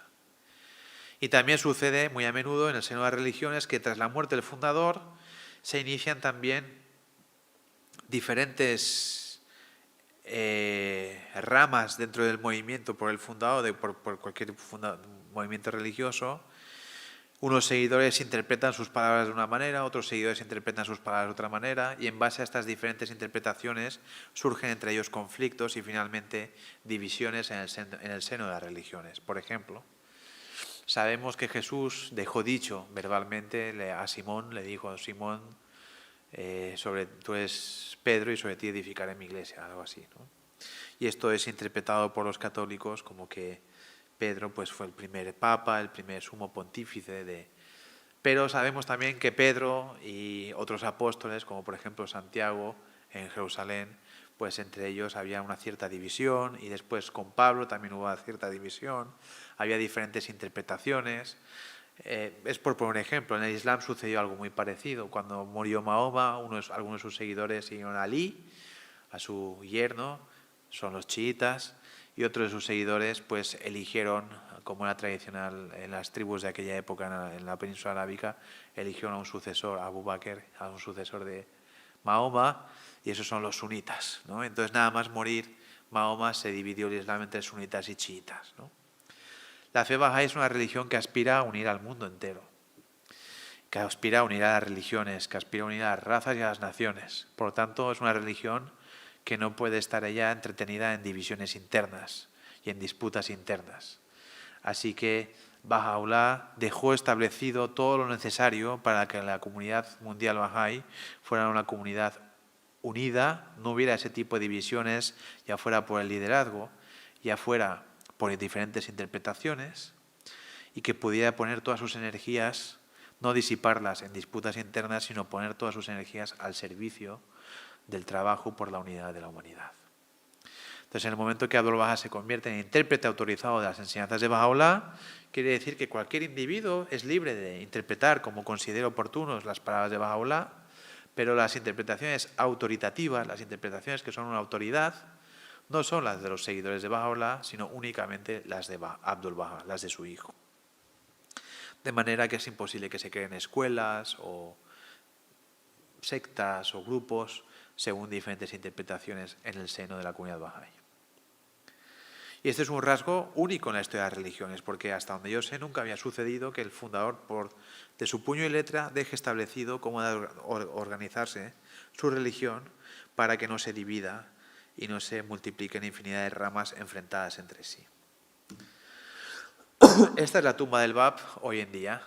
Y también sucede muy a menudo en el seno de las religiones que tras la muerte del fundador se inician también diferentes ramas dentro del movimiento por el fundador, por cualquier movimiento religioso. Unos seguidores interpretan sus palabras de una manera, otros seguidores interpretan sus palabras de otra manera, y en base a estas diferentes interpretaciones surgen entre ellos conflictos y finalmente divisiones en el seno de las religiones. Por ejemplo, sabemos que Jesús dejó dicho verbalmente a Simón, le dijo: Simón, tú eres Pedro y sobre ti edificaré mi iglesia, algo así, ¿no? Y esto es interpretado por los católicos como que Pedro pues fue el primer papa, el primer sumo pontífice Pero sabemos también que Pedro y otros apóstoles, como por ejemplo Santiago en Jerusalén, pues entre ellos había una cierta división, y después con Pablo también hubo una cierta división, había diferentes interpretaciones. Es por poner un ejemplo, en el Islam sucedió algo muy parecido. Cuando murió Mahoma, algunos de sus seguidores siguieron a Ali, a su yerno, son los chiitas, y otros de sus seguidores pues eligieron, como era tradicional en las tribus de aquella época en la península arábica, eligieron a un sucesor, a Abu Bakr, a un sucesor de Mahoma, y esos son los sunitas, ¿no? Entonces, nada más morir Mahoma, se dividió el Islam entre sunitas y chiitas, ¿no? La fe Bahá'í es una religión que aspira a unir al mundo entero, que aspira a unir a las religiones, que aspira a unir a las razas y a las naciones. Por lo tanto, es una religión que no puede estar ella entretenida en divisiones internas y en disputas internas. Así que Baha'u'lláh dejó establecido todo lo necesario para que la comunidad mundial Bahá'í fuera una comunidad unida, no hubiera ese tipo de divisiones, ya fuera por el liderazgo, ya fuera por diferentes interpretaciones, y que pudiera poner todas sus energías, no disiparlas en disputas internas, sino poner todas sus energías al servicio del trabajo por la unidad de la humanidad. Entonces, en el momento que Abdul Baha se convierte en intérprete autorizado de las enseñanzas de Baha'u'lláh, quiere decir que cualquier individuo es libre de interpretar como considere oportunos las palabras de Baha'u'lláh, pero las interpretaciones autoritativas, las interpretaciones que son una autoridad, no son las de los seguidores de Baha'u'lláh, sino únicamente las de Abdul Baha, las de su hijo. De manera que es imposible que se creen escuelas o sectas o grupos según diferentes interpretaciones en el seno de la comunidad Bahá'í. Y este es un rasgo único en la historia de las religiones, porque hasta donde yo sé nunca había sucedido que el fundador, de su puño y letra, deje establecido cómo debe organizarse su religión para que no se divida y no se multipliquen infinidad de ramas enfrentadas entre sí. Esta es la tumba del Bab hoy en día,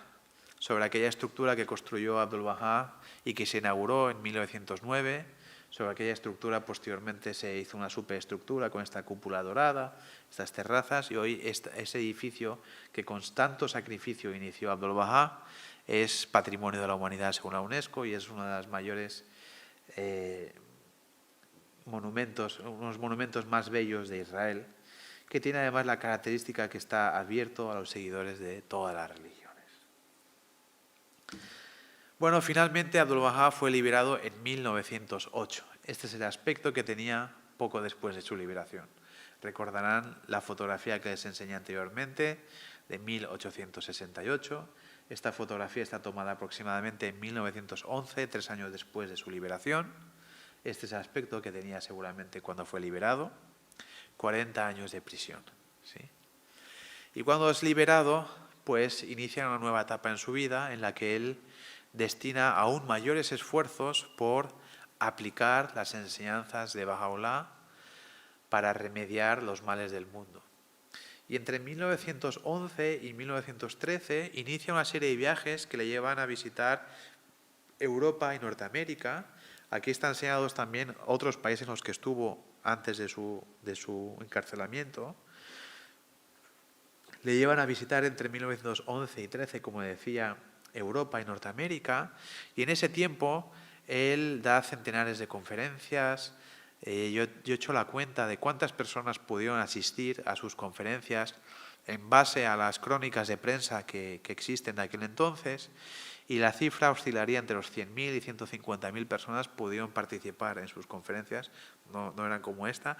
sobre aquella estructura que construyó Abdul Baha y que se inauguró en 1909. Sobre aquella estructura posteriormente se hizo una superestructura con esta cúpula dorada, estas terrazas, y hoy ese edificio que con tanto sacrificio inició Abdul Baha es Patrimonio de la Humanidad según la UNESCO y es uno de los mayores monumentos, unos monumentos más bellos de Israel, que tiene además la característica que está abierto a los seguidores de todas las religiones. Bueno, finalmente Abdul Baha fue liberado en 1908. Este es el aspecto que tenía poco después de su liberación. Recordarán la fotografía que les enseñé anteriormente, de 1868. Esta fotografía está tomada aproximadamente en 1911, 3 años después de su liberación. Este es el aspecto que tenía seguramente cuando fue liberado. 40 años de prisión, ¿sí? Y cuando es liberado, pues inicia una nueva etapa en su vida en la que él destina aún mayores esfuerzos por aplicar las enseñanzas de Baha'u'lláh para remediar los males del mundo. Y entre 1911 y 1913 inicia una serie de viajes que le llevan a visitar Europa y Norteamérica. Aquí están señalados también otros países en los que estuvo antes de su encarcelamiento. Le llevan a visitar entre 1911 y 13, como decía, Europa y Norteamérica, y en ese tiempo él da centenares de conferencias. Yo he hecho la cuenta de cuántas personas pudieron asistir a sus conferencias en base a las crónicas de prensa que existen de aquel entonces, y la cifra oscilaría entre los 100.000 y 150.000 personas pudieron participar en sus conferencias, no eran como esta,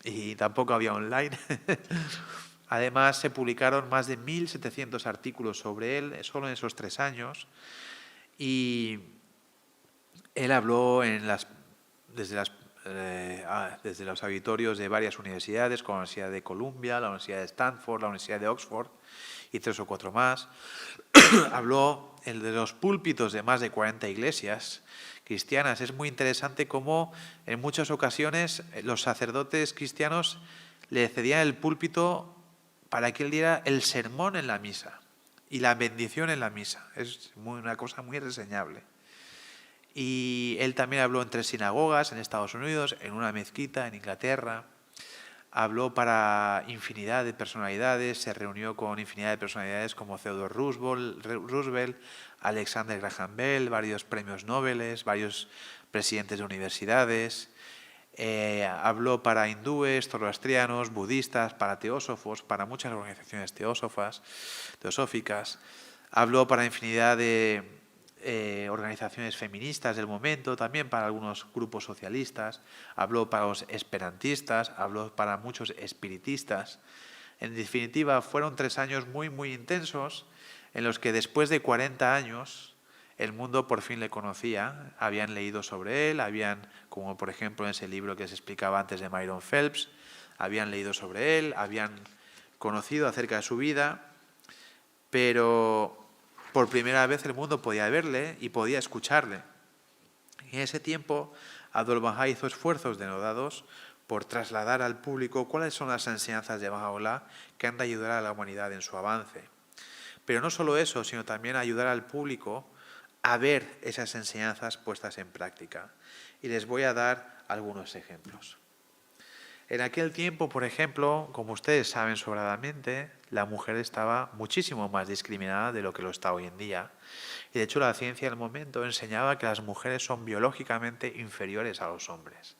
y tampoco había online. Además, se publicaron más de 1.700 artículos sobre él solo en esos 3 años, y él habló desde los auditorios de varias universidades, como la Universidad de Columbia, la Universidad de Stanford, la Universidad de Oxford y 3 o 4 más. Habló de los púlpitos de más de 40 iglesias cristianas. Es muy interesante cómo en muchas ocasiones los sacerdotes cristianos le cedían el púlpito para que él diera el sermón en la misa y la bendición en la misa. Es una cosa muy reseñable. Y él también habló en 3 sinagogas en Estados Unidos, en una mezquita en Inglaterra. Habló para infinidad de personalidades, se reunió con infinidad de personalidades como Theodore Roosevelt, Alexander Graham Bell, varios premios Nobel, varios presidentes de universidades. Habló para hindúes, zoroastrianos, budistas, para teósofos, para muchas organizaciones teosóficas. Habló para infinidad de organizaciones feministas del momento, también para algunos grupos socialistas. Habló para los esperantistas, habló para muchos espiritistas. En definitiva, fueron 3 años muy, muy intensos en los que después de 40 años el mundo por fin le conocía, habían leído sobre él, como por ejemplo en ese libro que se explicaba antes de Myron Phelps, habían leído sobre él, habían conocido acerca de su vida, pero por primera vez el mundo podía verle y podía escucharle. Y en ese tiempo, Abdu'l-Bahá hizo esfuerzos denodados por trasladar al público cuáles son las enseñanzas de Baha'u'lláh que han de ayudar a la humanidad en su avance. Pero no solo eso, sino también ayudar al público a ver esas enseñanzas puestas en práctica. Y les voy a dar algunos ejemplos. En aquel tiempo, por ejemplo, como ustedes saben sobradamente, la mujer estaba muchísimo más discriminada de lo que lo está hoy en día. Y de hecho la ciencia del momento enseñaba que las mujeres son biológicamente inferiores a los hombres.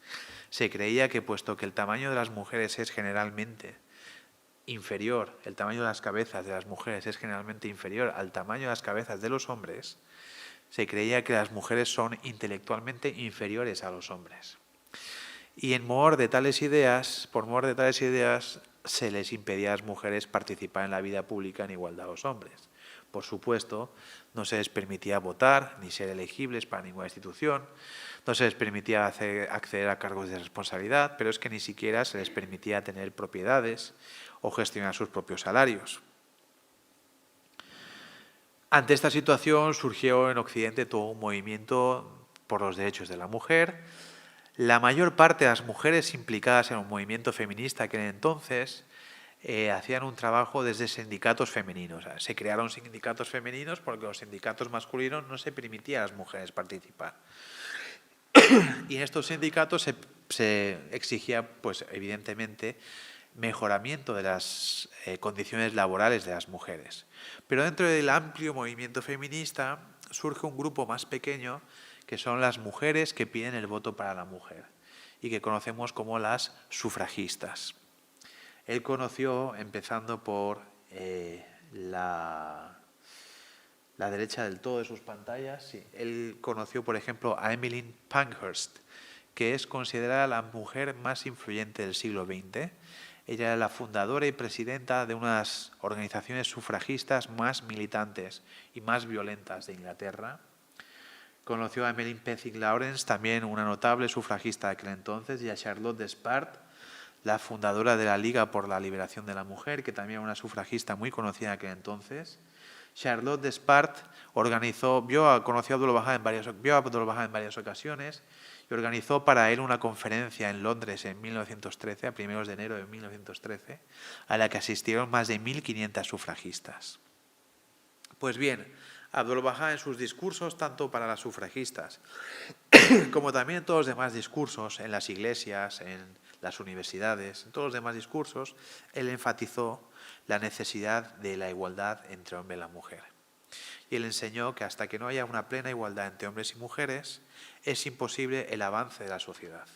Se creía que puesto que el tamaño de las mujeres es generalmente inferior, el tamaño de las cabezas de las mujeres es generalmente inferior al tamaño de las cabezas de los hombres, se creía que las mujeres son intelectualmente inferiores a los hombres. Y por mor de tales ideas, se les impedía a las mujeres participar en la vida pública en igualdad a los hombres. Por supuesto, no se les permitía votar ni ser elegibles para ninguna institución, no se les permitía acceder a cargos de responsabilidad, pero es que ni siquiera se les permitía tener propiedades o gestionar sus propios salarios. Ante esta situación surgió en Occidente todo un movimiento por los derechos de la mujer. La mayor parte de las mujeres implicadas en un movimiento feminista que en entonces hacían un trabajo desde sindicatos femeninos. Se crearon sindicatos femeninos porque los sindicatos masculinos no se permitían a las mujeres participar. Y en estos sindicatos se exigía, pues evidentemente, mejoramiento de las condiciones laborales de las mujeres. Pero dentro del amplio movimiento feminista surge un grupo más pequeño que son las mujeres que piden el voto para la mujer y que conocemos como las sufragistas. Él conoció, empezando por la derecha del todo de sus pantallas, sí, él conoció, por ejemplo, a Emmeline Pankhurst, que es considerada la mujer más influyente del siglo XX. Ella era la fundadora y presidenta de unas organizaciones sufragistas más militantes y más violentas de Inglaterra. Conoció a Emmeline Pethick Lawrence, también una notable sufragista de aquel entonces, y a Charlotte Despard, la fundadora de la Liga por la Liberación de la Mujer, que también era una sufragista muy conocida en aquel entonces. Charlotte Despard conoció a Abdu'l-Bahá en varias ocasiones y organizó para él una conferencia en Londres en 1913, a primeros de enero de 1913, a la que asistieron más de 1.500 sufragistas. Pues bien, Abdu'l-Bahá en sus discursos, tanto para las sufragistas como también en todos los demás discursos, en las iglesias, en las universidades, en todos los demás discursos, él enfatizó la necesidad de la igualdad entre hombre y la mujer. Y él enseñó que hasta que no haya una plena igualdad entre hombres y mujeres, es imposible el avance de la sociedad.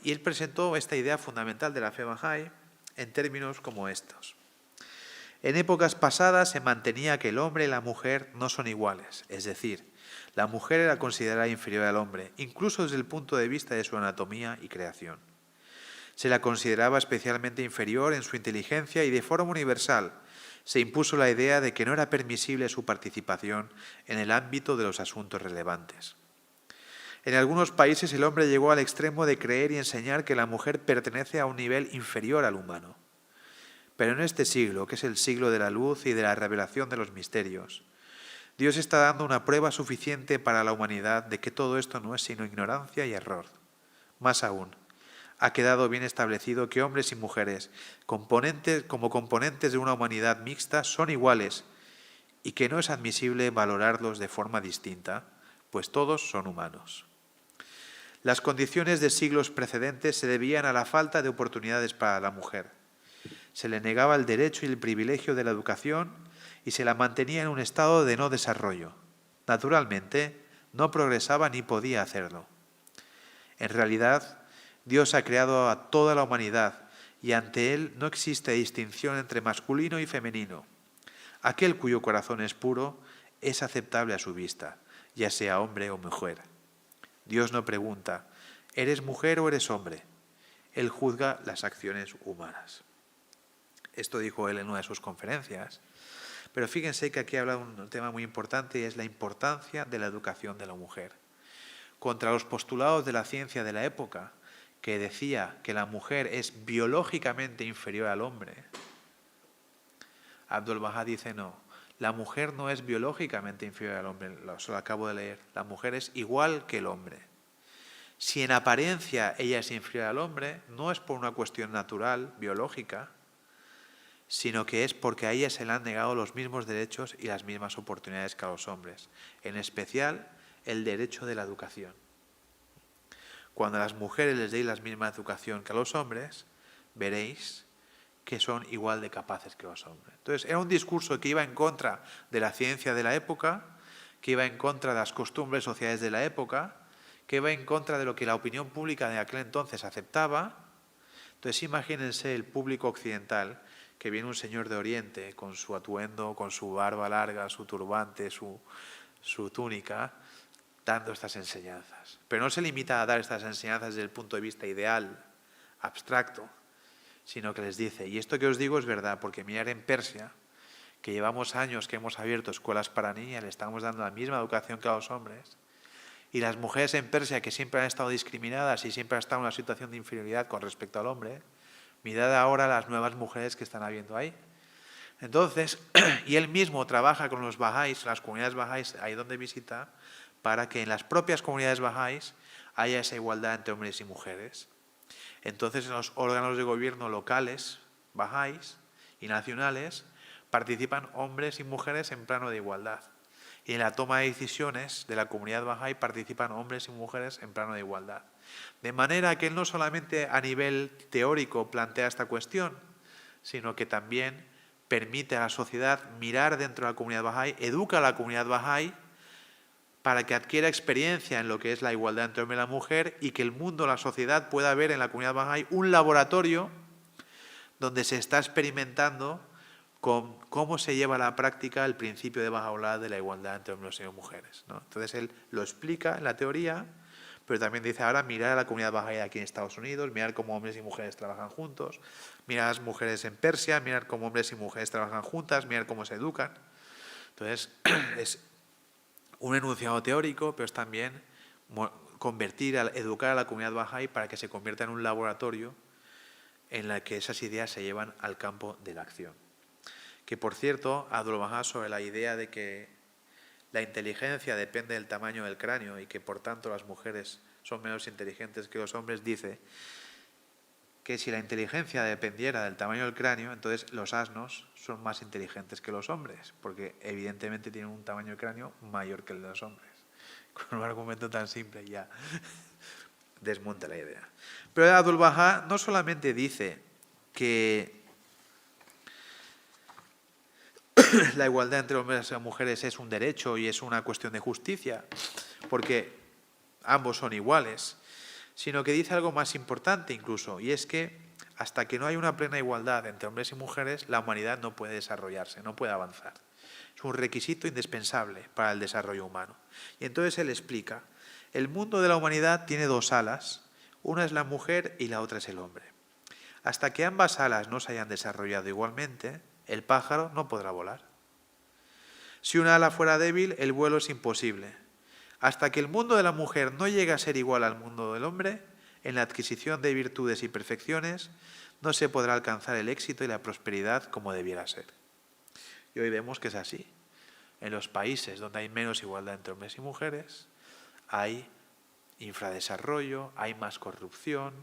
Y él presentó esta idea fundamental de la fe Bahá'í en términos como estos. En épocas pasadas se mantenía que el hombre y la mujer no son iguales, es decir, la mujer era considerada inferior al hombre, incluso desde el punto de vista de su anatomía y creación. Se la consideraba especialmente inferior en su inteligencia y de forma universal se impuso la idea de que no era permisible su participación en el ámbito de los asuntos relevantes. En algunos países el hombre llegó al extremo de creer y enseñar que la mujer pertenece a un nivel inferior al humano. Pero en este siglo, que es el siglo de la luz y de la revelación de los misterios, Dios está dando una prueba suficiente para la humanidad de que todo esto no es sino ignorancia y error. Más aún, ha quedado bien establecido que hombres y mujeres, como componentes de una humanidad mixta, son iguales y que no es admisible valorarlos de forma distinta, pues todos son humanos. Las condiciones de siglos precedentes se debían a la falta de oportunidades para la mujer. Se le negaba el derecho y el privilegio de la educación y se la mantenía en un estado de no desarrollo. Naturalmente, no progresaba ni podía hacerlo. En realidad, Dios ha creado a toda la humanidad y ante Él no existe distinción entre masculino y femenino. Aquel cuyo corazón es puro es aceptable a su vista, ya sea hombre o mujer. Dios no pregunta, ¿eres mujer o eres hombre? Él juzga las acciones humanas. Esto dijo él en una de sus conferencias. Pero fíjense que aquí habla de un tema muy importante y es la importancia de la educación de la mujer. Contra los postulados de la ciencia de la época, que decía que la mujer es biológicamente inferior al hombre, Abdu'l-Bahá dice no, la mujer no es biológicamente inferior al hombre, lo acabo de leer, la mujer es igual que el hombre. Si en apariencia ella es inferior al hombre, no es por una cuestión natural, biológica, sino que es porque a ella se le han negado los mismos derechos y las mismas oportunidades que a los hombres, en especial el derecho de la educación. Cuando a las mujeres les deis la misma educación que a los hombres, veréis que son igual de capaces que los hombres. Entonces, era un discurso que iba en contra de la ciencia de la época, que iba en contra de las costumbres sociales de la época, que iba en contra de lo que la opinión pública de aquel entonces aceptaba. Entonces, imagínense el público occidental, que viene un señor de Oriente con su atuendo, con su barba larga, su turbante, su túnica, dando estas enseñanzas. Pero no se limita a dar estas enseñanzas desde el punto de vista ideal, abstracto, sino que les dice, y esto que os digo es verdad, porque mirar en Persia, que llevamos años que hemos abierto escuelas para niñas, le estamos dando la misma educación que a los hombres, y las mujeres en Persia, que siempre han estado discriminadas y siempre han estado en una situación de inferioridad con respecto al hombre, mirad ahora las nuevas mujeres que están habiendo ahí. Entonces, y él mismo trabaja con los bahá'ís, las comunidades bahá'ís, ahí donde visita, para que en las propias comunidades bahá'ís haya esa igualdad entre hombres y mujeres. Entonces, en los órganos de gobierno locales, bahá'ís y nacionales, participan hombres y mujeres en plano de igualdad. Y en la toma de decisiones de la comunidad bahá'í participan hombres y mujeres en plano de igualdad. De manera que él no solamente a nivel teórico plantea esta cuestión, sino que también permite a la sociedad mirar dentro de la comunidad bahá'í, educa a la comunidad bahá'í para que adquiera experiencia en lo que es la igualdad entre el hombre y la mujer y que el mundo, la sociedad, pueda ver en la comunidad bahá'í un laboratorio donde se está experimentando con cómo se lleva a la práctica el principio de Bahá'u'lláh de la igualdad entre hombres y mujeres, ¿no? Entonces él lo explica en la teoría, pero también dice ahora mirar a la comunidad bahá'í aquí en Estados Unidos, mirar cómo hombres y mujeres trabajan juntos, mirar a las mujeres en Persia, mirar cómo hombres y mujeres trabajan juntas, mirar cómo se educan. Entonces es un enunciado teórico, pero es también educar a la comunidad bahá'í para que se convierta en un laboratorio en la que esas ideas se llevan al campo de la acción. Que por cierto, Abdu'l-Bahá sobre la idea de que la inteligencia depende del tamaño del cráneo y que por tanto las mujeres son menos inteligentes que los hombres, dice que si la inteligencia dependiera del tamaño del cráneo, entonces los asnos son más inteligentes que los hombres, porque evidentemente tienen un tamaño de cráneo mayor que el de los hombres. Con un argumento tan simple ya desmonta la idea. Pero Abdu'l-Bahá no solamente dice que la igualdad entre hombres y mujeres es un derecho y es una cuestión de justicia, porque ambos son iguales, sino que dice algo más importante incluso, y es que hasta que no hay una plena igualdad entre hombres y mujeres, la humanidad no puede desarrollarse, no puede avanzar. Es un requisito indispensable para el desarrollo humano. Y entonces él explica, el mundo de la humanidad tiene dos alas, una es la mujer y la otra es el hombre. Hasta que ambas alas no se hayan desarrollado igualmente, el pájaro no podrá volar. Si una ala fuera débil, el vuelo es imposible. Hasta que el mundo de la mujer no llegue a ser igual al mundo del hombre, en la adquisición de virtudes y perfecciones, no se podrá alcanzar el éxito y la prosperidad como debiera ser. Y hoy vemos que es así. En los países donde hay menos igualdad entre hombres y mujeres, hay infradesarrollo, hay más corrupción,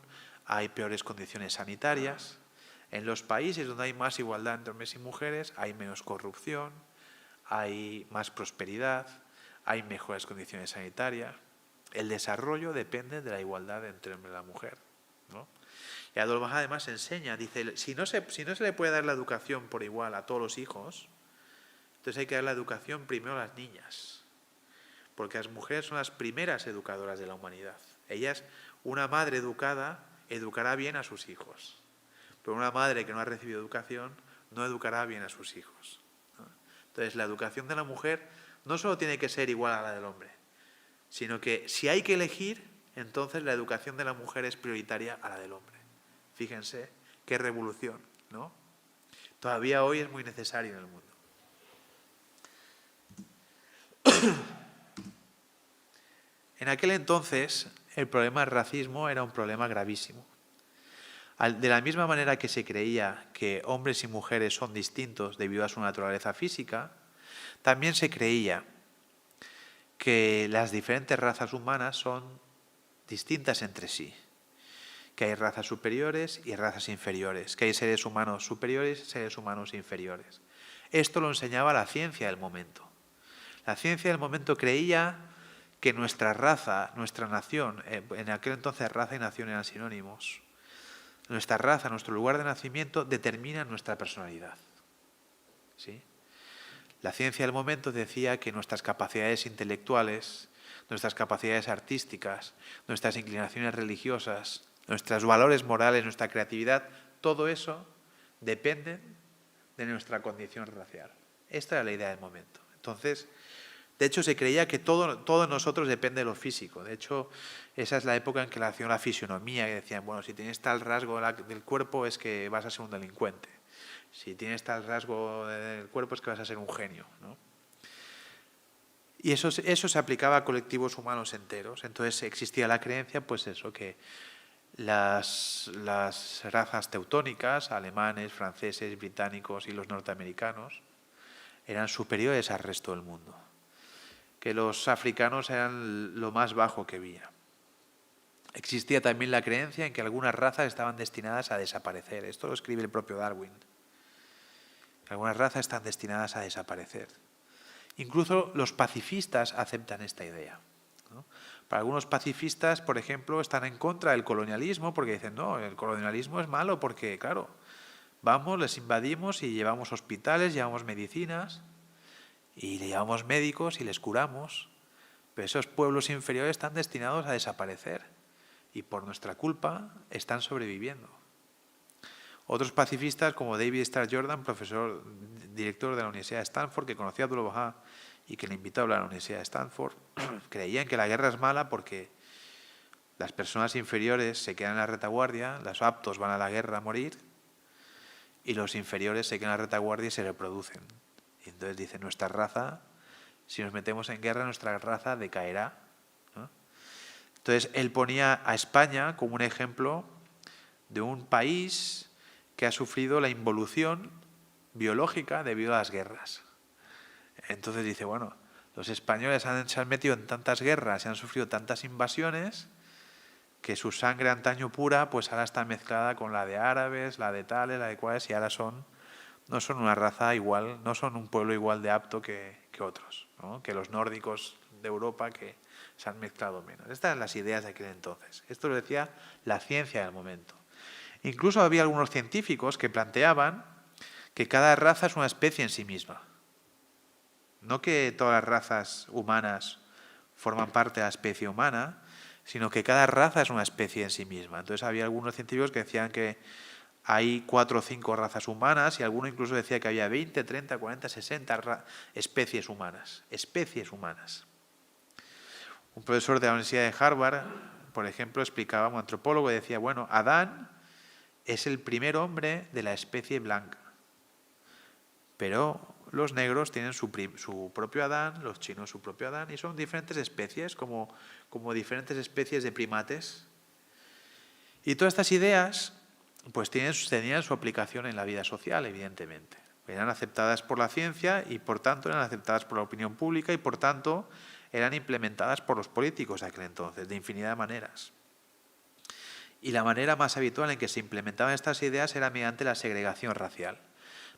hay peores condiciones sanitarias. En los países donde hay más igualdad entre hombres y mujeres, hay menos corrupción, hay más prosperidad, hay mejores condiciones sanitarias. El desarrollo depende de la igualdad entre el hombre y la mujer, ¿no? Y Abdu'l-Bahá además enseña, dice, si no se le puede dar la educación por igual a todos los hijos, entonces hay que dar la educación primero a las niñas, porque las mujeres son las primeras educadoras de la humanidad. Ellas, una madre educada educará bien a sus hijos. Pero una madre que no ha recibido educación no educará bien a sus hijos, ¿no? Entonces, la educación de la mujer no solo tiene que ser igual a la del hombre, sino que si hay que elegir, entonces la educación de la mujer es prioritaria a la del hombre. Fíjense qué revolución, ¿no? Todavía hoy es muy necesario en el mundo. En aquel entonces, el problema del racismo era un problema gravísimo. De la misma manera que se creía que hombres y mujeres son distintos debido a su naturaleza física, también se creía que las diferentes razas humanas son distintas entre sí, que hay razas superiores y razas inferiores, que hay seres humanos superiores y seres humanos inferiores. Esto lo enseñaba la ciencia del momento. La ciencia del momento creía que nuestra raza, nuestra nación, en aquel entonces raza y nación eran sinónimos, nuestra raza, nuestro lugar de nacimiento determina nuestra personalidad, ¿sí? La ciencia del momento decía que nuestras capacidades intelectuales, nuestras capacidades artísticas, nuestras inclinaciones religiosas, nuestros valores morales, nuestra creatividad, todo eso depende de nuestra condición racial. Esta era la idea del momento. Entonces, de hecho, se creía que todo en nosotros depende de lo físico. De hecho, esa es la época en que nació la fisionomía, que decían, bueno, si tienes tal rasgo del cuerpo es que vas a ser un delincuente. Si tienes tal rasgo del cuerpo es que vas a ser un genio, ¿no? Y eso se aplicaba a colectivos humanos enteros. Entonces existía la creencia, pues eso, que las razas teutónicas, alemanes, franceses, británicos y los norteamericanos, eran superiores al resto del mundo, que los africanos eran lo más bajo que había. Existía también la creencia en que algunas razas estaban destinadas a desaparecer. Esto lo escribe el propio Darwin. Algunas razas están destinadas a desaparecer. Incluso los pacifistas aceptan esta idea, ¿no? Para algunos pacifistas, por ejemplo, están en contra del colonialismo porque dicen, no, el colonialismo es malo porque, claro, vamos, les invadimos y llevamos hospitales, llevamos medicinas y le llevamos médicos y les curamos, pero esos pueblos inferiores están destinados a desaparecer y por nuestra culpa están sobreviviendo. Otros pacifistas, como David Starr Jordan, profesor, director de la Universidad de Stanford, que conocía a Abdu'l-Bahá y que le invitó a hablar a la Universidad de Stanford, creían que la guerra es mala porque las personas inferiores se quedan en la retaguardia, los aptos van a la guerra a morir y los inferiores se quedan en la retaguardia y se reproducen. Y entonces dice, nuestra raza, si nos metemos en guerra, nuestra raza decaerá, ¿no? Entonces él ponía a España como un ejemplo de un país que ha sufrido la involución biológica debido a las guerras. Entonces dice, bueno, los españoles se han metido en tantas guerras y han sufrido tantas invasiones que su sangre antaño pura, pues ahora está mezclada con la de árabes, la de tales, la de cuales, y ahora no son una raza igual, no son un pueblo igual de apto que otros, ¿no? Que los nórdicos de Europa que se han mezclado menos. Estas eran las ideas de aquel entonces. Esto lo decía la ciencia del momento. Incluso había algunos científicos que planteaban que cada raza es una especie en sí misma. No que todas las razas humanas forman parte de la especie humana, sino que cada raza es una especie en sí misma. Entonces había algunos científicos que decían que hay 4 o 5 razas humanas y alguno incluso decía que había 20, 30, 40, 60 especies humanas. Especies humanas. Un profesor de la Universidad de Harvard, por ejemplo, explicaba, un antropólogo, decía, bueno, Adán es el primer hombre de la especie blanca, pero los negros tienen su propio Adán, los chinos su propio Adán, y son diferentes especies, como diferentes especies de primates. Y todas estas ideas pues tenían su aplicación en la vida social, evidentemente. Eran aceptadas por la ciencia y, por tanto, eran aceptadas por la opinión pública y, por tanto, eran implementadas por los políticos de aquel entonces, de infinidad de maneras. Y la manera más habitual en que se implementaban estas ideas era mediante la segregación racial.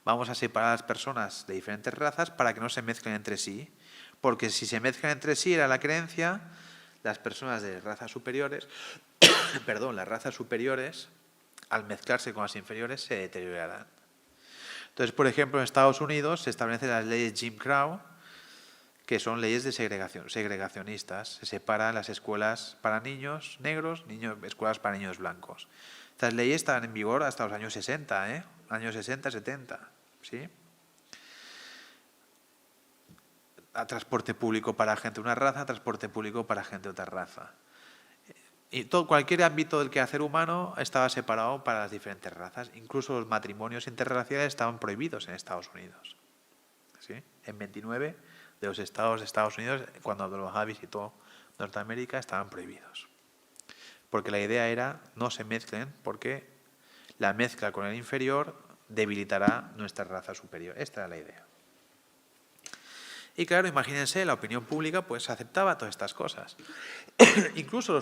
Vamos a separar a las personas de diferentes razas para que no se mezclen entre sí, porque si se mezclan entre sí, era la creencia, las personas de razas superiores, las razas superiores, al mezclarse con las inferiores, se deteriorarán. Entonces, por ejemplo, en Estados Unidos se establecen las leyes Jim Crow, que son leyes de segregacionistas. Se separan las escuelas para niños negros, escuelas para niños blancos. Estas leyes estaban en vigor hasta los años 60, años 60, 70, ¿sí? Transporte público para gente de una raza, transporte público para gente de otra raza. Y cualquier ámbito del quehacer humano estaba separado para las diferentes razas. Incluso los matrimonios interraciales estaban prohibidos en Estados Unidos. ¿Sí? En 29 de los estados de Estados Unidos, cuando Abdul Baha visitó Norteamérica, estaban prohibidos. Porque la idea era no se mezclen, porque la mezcla con el inferior debilitará nuestra raza superior. Esta era la idea. Y claro, imagínense, la opinión pública pues aceptaba todas estas cosas. Incluso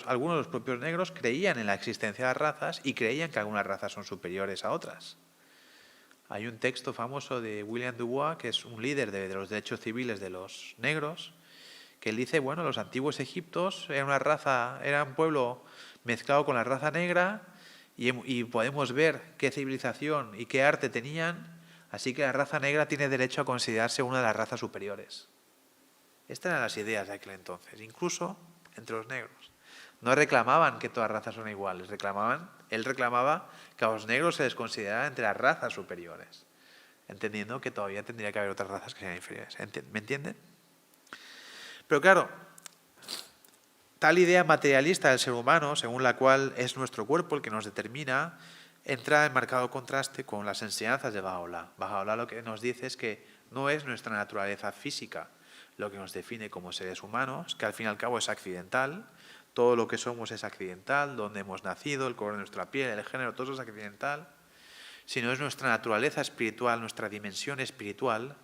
algunos de los propios negros creían en la existencia de las razas y creían que algunas razas son superiores a otras. Hay un texto famoso de William Dubois, que es un líder de los derechos civiles de los negros, que él dice, bueno, los antiguos egiptos eran un pueblo mezclado con la raza negra y podemos ver qué civilización y qué arte tenían. Así que la raza negra tiene derecho a considerarse una de las razas superiores. Estas eran las ideas de aquel entonces, incluso entre los negros. No reclamaban que todas las razas son iguales, él reclamaba que a los negros se les considerara entre las razas superiores, entendiendo que todavía tendría que haber otras razas que sean inferiores. ¿Me entienden? Pero claro, tal idea materialista del ser humano, según la cual es nuestro cuerpo el que nos determina, entra en marcado contraste con las enseñanzas de Baha'u'lláh. Baha'u'lláh lo que nos dice es que no es nuestra naturaleza física lo que nos define como seres humanos, que al fin y al cabo es accidental, todo lo que somos es accidental, donde hemos nacido, el color de nuestra piel, el género, todo eso es accidental, sino es nuestra naturaleza espiritual, nuestra dimensión espiritual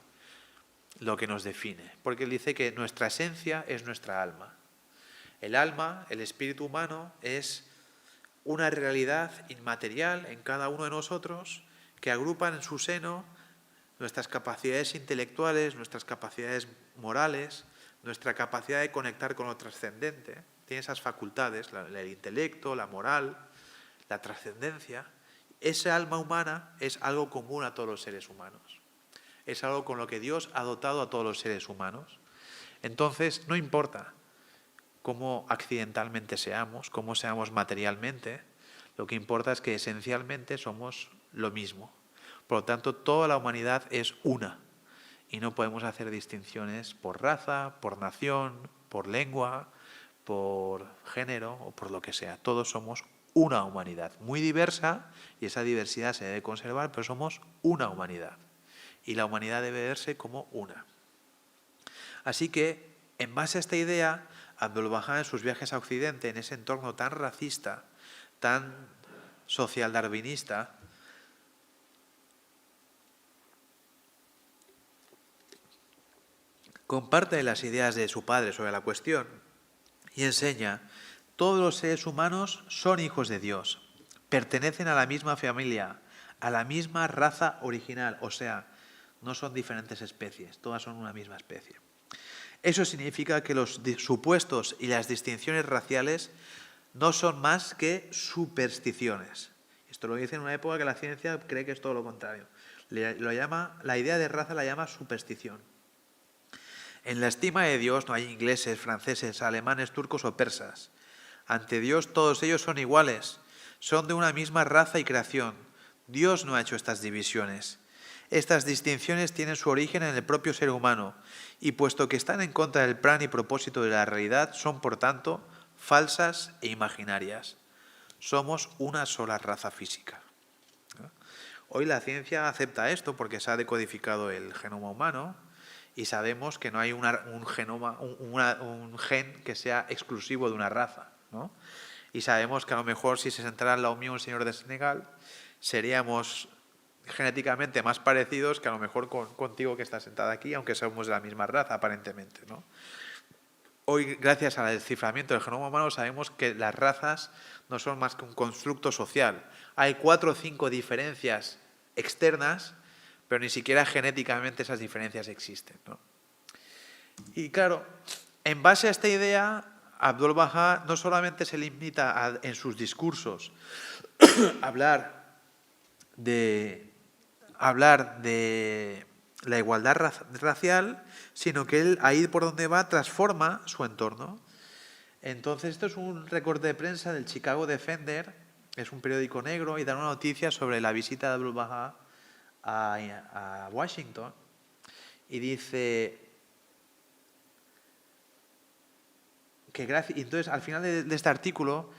lo que nos define, porque él dice que nuestra esencia es nuestra alma. El alma, el espíritu humano, es una realidad inmaterial en cada uno de nosotros que agrupan en su seno nuestras capacidades intelectuales, nuestras capacidades morales, nuestra capacidad de conectar con lo trascendente. Tiene esas facultades, el intelecto, la moral, la trascendencia. Esa alma humana es algo común a todos los seres humanos. Es algo con lo que Dios ha dotado a todos los seres humanos. Entonces, no importa cómo accidentalmente seamos, cómo seamos materialmente, lo que importa es que esencialmente somos lo mismo. Por lo tanto, toda la humanidad es una y no podemos hacer distinciones por raza, por nación, por lengua, por género o por lo que sea. Todos somos una humanidad muy diversa y esa diversidad se debe conservar, pero somos una humanidad y la humanidad debe verse como una. Así que, en base a esta idea, Abdul Baha en sus viajes a Occidente, en ese entorno tan racista, tan social-darwinista, comparte las ideas de su padre sobre la cuestión y enseña: todos los seres humanos son hijos de Dios, pertenecen a la misma familia, a la misma raza original, o sea, no son diferentes especies, todas son una misma especie. Eso significa que los supuestos y las distinciones raciales no son más que supersticiones. Esto lo dice en una época que la ciencia cree que es todo lo contrario. La idea de raza la llama superstición. En la estima de Dios no hay ingleses, franceses, alemanes, turcos o persas. Ante Dios todos ellos son iguales, son de una misma raza y creación. Dios no ha hecho estas divisiones. Estas distinciones tienen su origen en el propio ser humano y puesto que están en contra del plan y propósito de la realidad, son por tanto falsas e imaginarias. Somos una sola raza física. Hoy la ciencia acepta esto porque se ha decodificado el genoma humano y sabemos que no hay un gen que sea exclusivo de una raza, ¿no? Y sabemos que a lo mejor si se sentara al lado mío un señor de Senegal, seríamos genéticamente más parecidos que a lo mejor contigo que estás sentada aquí, aunque somos de la misma raza aparentemente, ¿no? Hoy, gracias al desciframiento del genoma humano, sabemos que las razas no son más que un constructo social. Hay 4 o 5 diferencias externas, pero ni siquiera genéticamente esas diferencias existen, ¿no? Y claro, en base a esta idea, Abdul Baha no solamente se limita en sus discursos a hablar de la igualdad racial, sino que él, ahí por donde va, transforma su entorno. Entonces, esto es un recorte de prensa del Chicago Defender, es un periódico negro, y da una noticia sobre la visita de Abdu'l-Bahá a Washington, y dice que entonces, al final de este artículo,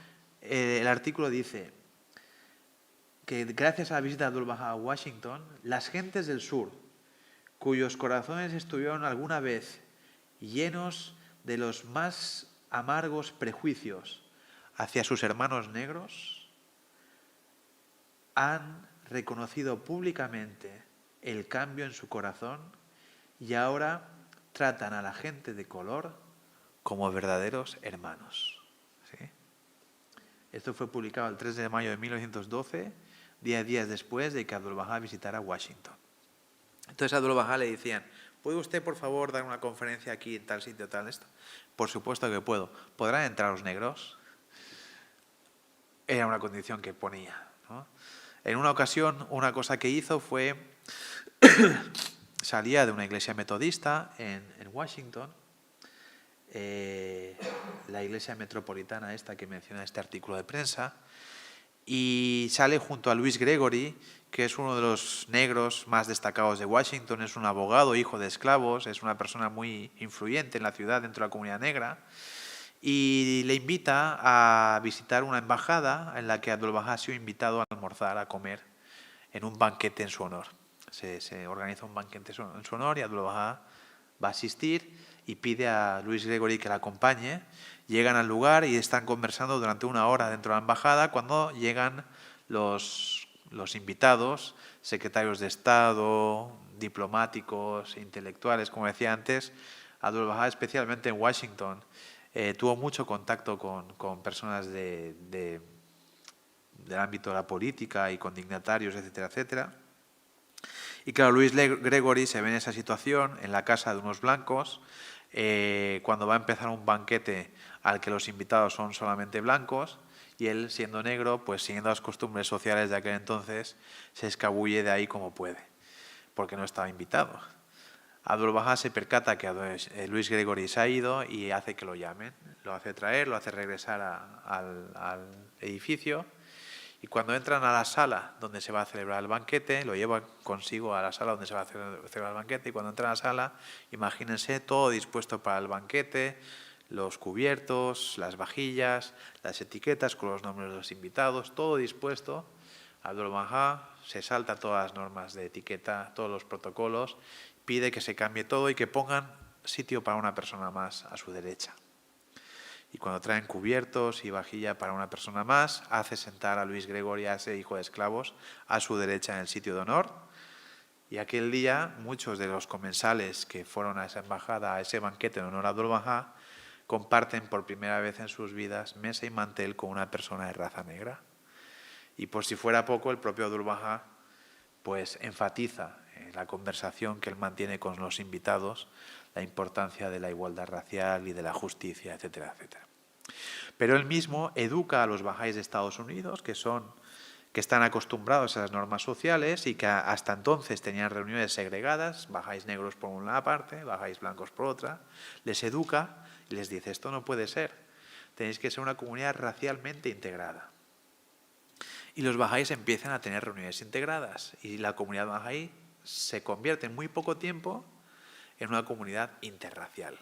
el artículo dice que gracias a la visita de Abdu'l-Bahá a Washington, las gentes del sur, cuyos corazones estuvieron alguna vez llenos de los más amargos prejuicios hacia sus hermanos negros, han reconocido públicamente el cambio en su corazón y ahora tratan a la gente de color como verdaderos hermanos. ¿Sí? Esto fue publicado el 3 de mayo de 1912, 10 días después de que Abdu'l-Bahá visitara Washington. Entonces a Abdu'l-Bahá le decían: ¿puede usted, por favor, dar una conferencia aquí en tal sitio, tal esto? Por supuesto que puedo. ¿Podrán entrar los negros? Era una condición que ponía, ¿no? En una ocasión, una cosa que hizo fue salía de una iglesia metodista en Washington, la iglesia metropolitana esta que menciona este artículo de prensa, y sale junto a Louis Gregory, que es uno de los negros más destacados de Washington, es un abogado, hijo de esclavos, es una persona muy influyente en la ciudad dentro de la comunidad negra, y le invita a visitar una embajada en la que Abdu'l-Bahá ha sido invitado a almorzar, a comer, en un banquete en su honor. Se organiza un banquete en su honor y Abdu'l-Bahá va a asistir y pide a Louis Gregory que la acompañe. Llegan al lugar y están conversando durante una hora dentro de la embajada cuando llegan los invitados, secretarios de Estado, diplomáticos, intelectuales, como decía antes. Abdu'l-Bahá, especialmente en Washington, tuvo mucho contacto con personas del ámbito de la política y con dignatarios, etcétera, etcétera. Y claro, Louis Gregory se ve en esa situación, en la casa de unos blancos, cuando va a empezar un banquete al que los invitados son solamente blancos, y él, siendo negro, pues siguiendo las costumbres sociales de aquel entonces, se escabulle de ahí como puede, porque no estaba invitado. Abdu'l-Bahá se percata que Louis Gregory se ha ido y hace que lo llamen. Lo hace traer, lo hace regresar al edificio, y cuando entran a la sala donde se va a celebrar el banquete, lo llevan consigo a la sala donde se va a celebrar el banquete, y cuando entran a la sala, imagínense todo dispuesto para el banquete, los cubiertos, las vajillas, las etiquetas con los nombres de los invitados, todo dispuesto. Abdu'l-Bahá se salta todas las normas de etiqueta, todos los protocolos, pide que se cambie todo y que pongan sitio para una persona más a su derecha. Y cuando traen cubiertos y vajilla para una persona más, hace sentar a Louis Gregory, a ese hijo de esclavos, a su derecha en el sitio de honor. Y aquel día, muchos de los comensales que fueron a esa embajada, a ese banquete en honor a Abdu'l-Bahá, comparten por primera vez en sus vidas mesa y mantel con una persona de raza negra. Y por si fuera poco, el propio Abdu'l-Bahá pues enfatiza en la conversación que él mantiene con los invitados la importancia de la igualdad racial y de la justicia, etcétera, etcétera. Pero él mismo educa a los bahá'ís de Estados Unidos, que están acostumbrados a las normas sociales y que hasta entonces tenían reuniones segregadas, bahá'ís negros por una parte, bahá'ís blancos por otra. Les educa y les dice: esto no puede ser, tenéis que ser una comunidad racialmente integrada. Y los bahá'ís empiezan a tener reuniones integradas y la comunidad bahá'í se convierte en muy poco tiempo en una comunidad interracial,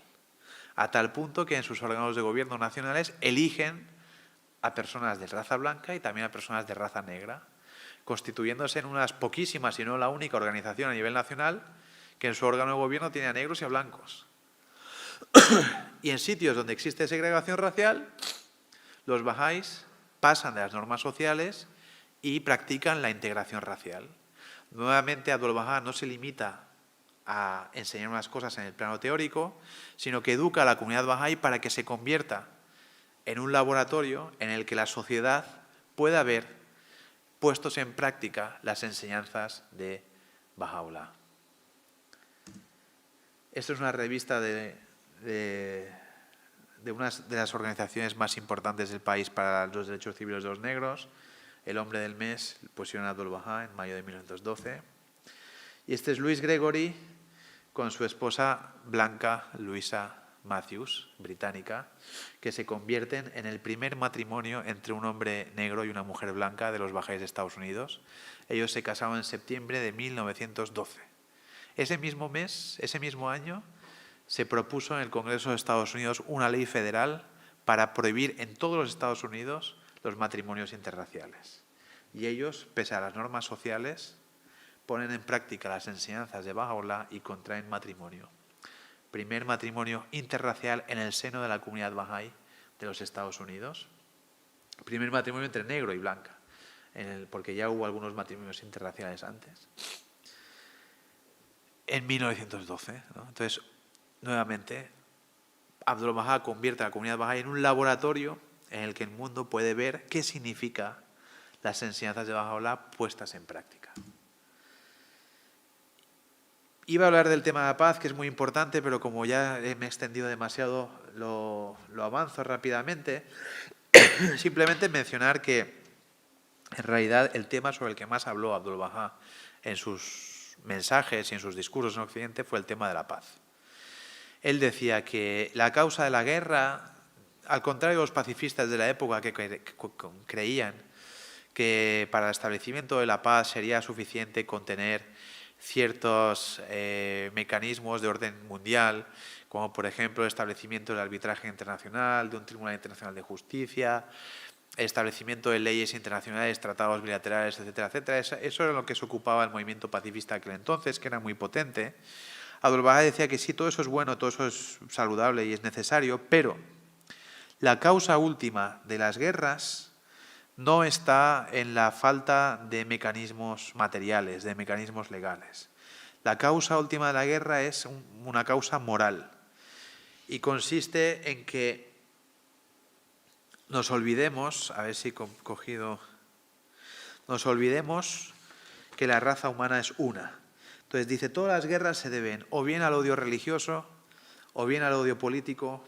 a tal punto que en sus órganos de gobierno nacionales eligen a personas de raza blanca y también a personas de raza negra, constituyéndose en unas poquísimas, y no la única organización a nivel nacional que en su órgano de gobierno tiene a negros y a blancos. Y en sitios donde existe segregación racial, los bahá'ís pasan de las normas sociales y practican la integración racial. Nuevamente, Abdu'l-Bahá no se limita a enseñar unas cosas en el plano teórico, sino que educa a la comunidad bahá'í para que se convierta en un laboratorio en el que la sociedad pueda ver puestos en práctica las enseñanzas de Baha'u'lláh. Esto es una revista de una de las organizaciones más importantes del país para los derechos civiles de los negros. El hombre del mes pusieron a Abdu'l-Bahá en mayo de 1912. Y este es Louis Gregory con su esposa Blanca Louisa Matthews, británica, que se convierten en el primer matrimonio entre un hombre negro y una mujer blanca de los Bahá'ís de Estados Unidos. Ellos se casaron en septiembre de 1912. Ese mismo mes, ese mismo año, se propuso en el Congreso de Estados Unidos una ley federal para prohibir en todos los Estados Unidos los matrimonios interraciales. Y ellos, pese a las normas sociales, ponen en práctica las enseñanzas de Baha'u'lláh y contraen matrimonio. Primer matrimonio interracial en el seno de la comunidad Bahá'í de los Estados Unidos. Primer matrimonio entre negro y blanca, porque ya hubo algunos matrimonios interraciales antes. En 1912, ¿no? Entonces, nuevamente, Abdul Bahá convierte a la comunidad Bahá'í en un laboratorio en el que el mundo puede ver qué significa las enseñanzas de Baha'u'lláh puestas en práctica. Iba a hablar del tema de la paz, que es muy importante, pero como ya me he extendido demasiado, lo avanzo rápidamente. Simplemente mencionar que, en realidad, el tema sobre el que más habló Abdul Bahá en sus mensajes y en sus discursos en Occidente fue el tema de la paz. Él decía que la causa de la guerra, al contrario de los pacifistas de la época que creían que para el establecimiento de la paz sería suficiente contener ciertos mecanismos de orden mundial, como por ejemplo el establecimiento del arbitraje internacional, de un Tribunal Internacional de Justicia, el establecimiento de leyes internacionales, tratados bilaterales, etcétera, etcétera. Eso era lo que se ocupaba el movimiento pacifista de aquel entonces, que era muy potente. Abdul Bahá decía que sí, todo eso es bueno, todo eso es saludable y es necesario, pero la causa última de las guerras no está en la falta de mecanismos materiales, de mecanismos legales. La causa última de la guerra es una causa moral y consiste en que nos olvidemos, a ver si he cogido, nos olvidemos que la raza humana es una. Entonces dice, todas las guerras se deben o bien al odio religioso, o bien al odio político,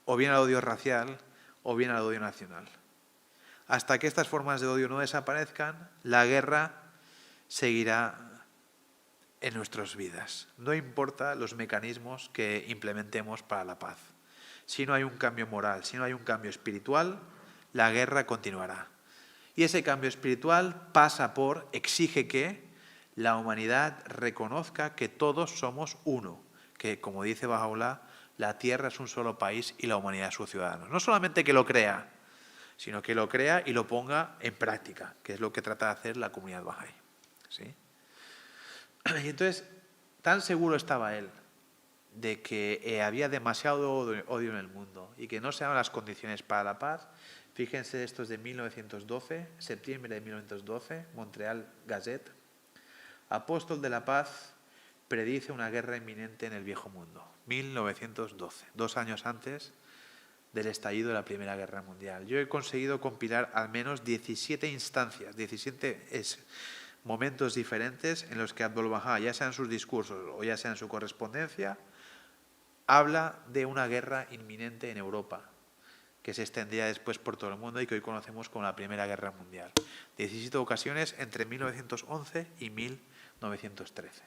o bien al odio racial, o bien al odio nacional. Hasta que estas formas de odio no desaparezcan, la guerra seguirá en nuestras vidas. No importa los mecanismos que implementemos para la paz. Si no hay un cambio moral, si no hay un cambio espiritual, la guerra continuará. Y ese cambio espiritual exige que la humanidad reconozca que todos somos uno, que, como dice Baha'u'lláh, la tierra es un solo país y la humanidad es sus ciudadanos. No solamente que lo crea, sino que lo crea y lo ponga en práctica, que es lo que trata de hacer la comunidad Bahá'í. ¿Sí? Y entonces, tan seguro estaba él de que había demasiado odio en el mundo y que no se daban las condiciones para la paz. Fíjense, esto es de 1912, septiembre de 1912, Montreal Gazette. Apóstol de la paz predice una guerra inminente en el viejo mundo. 1912, 2 años antes del estallido de la Primera Guerra Mundial. Yo he conseguido compilar al menos 17 instancias, 17 momentos diferentes en los que Abdul Bahá, ya sea en sus discursos o ya sea en su correspondencia, habla de una guerra inminente en Europa, que se extendía después por todo el mundo y que hoy conocemos como la Primera Guerra Mundial. 17 ocasiones entre 1911 y 1913.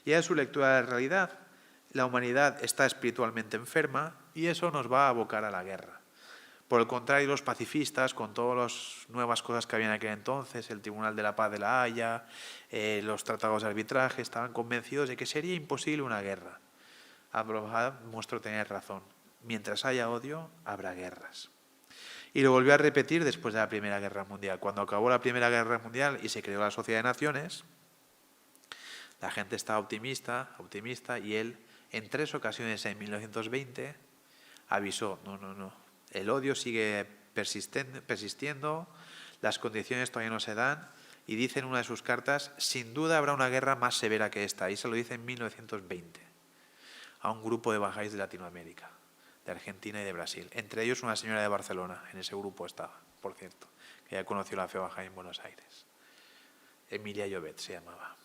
Y en su lectura de la realidad, la humanidad está espiritualmente enferma y eso nos va a abocar a la guerra. Por el contrario, los pacifistas, con todas las nuevas cosas que había en aquel entonces, el Tribunal de la Paz de la Haya, los tratados de arbitraje, estaban convencidos de que sería imposible una guerra. Abdul Bahá mostró tener razón. Mientras haya odio, habrá guerras. Y lo volvió a repetir después de la Primera Guerra Mundial. Cuando acabó la Primera Guerra Mundial y se creó la Sociedad de Naciones, la gente estaba optimista, y él, en 3 ocasiones en 1920, avisó, no, el odio sigue persistiendo, las condiciones todavía no se dan, y dice en una de sus cartas, sin duda habrá una guerra más severa que esta, y se lo dice en 1920, a un grupo de bahá'ís de Latinoamérica, de Argentina y de Brasil, entre ellos una señora de Barcelona, en ese grupo estaba, por cierto, que ya conoció la fe bahá'í en Buenos Aires. Emilia Llobet se llamaba.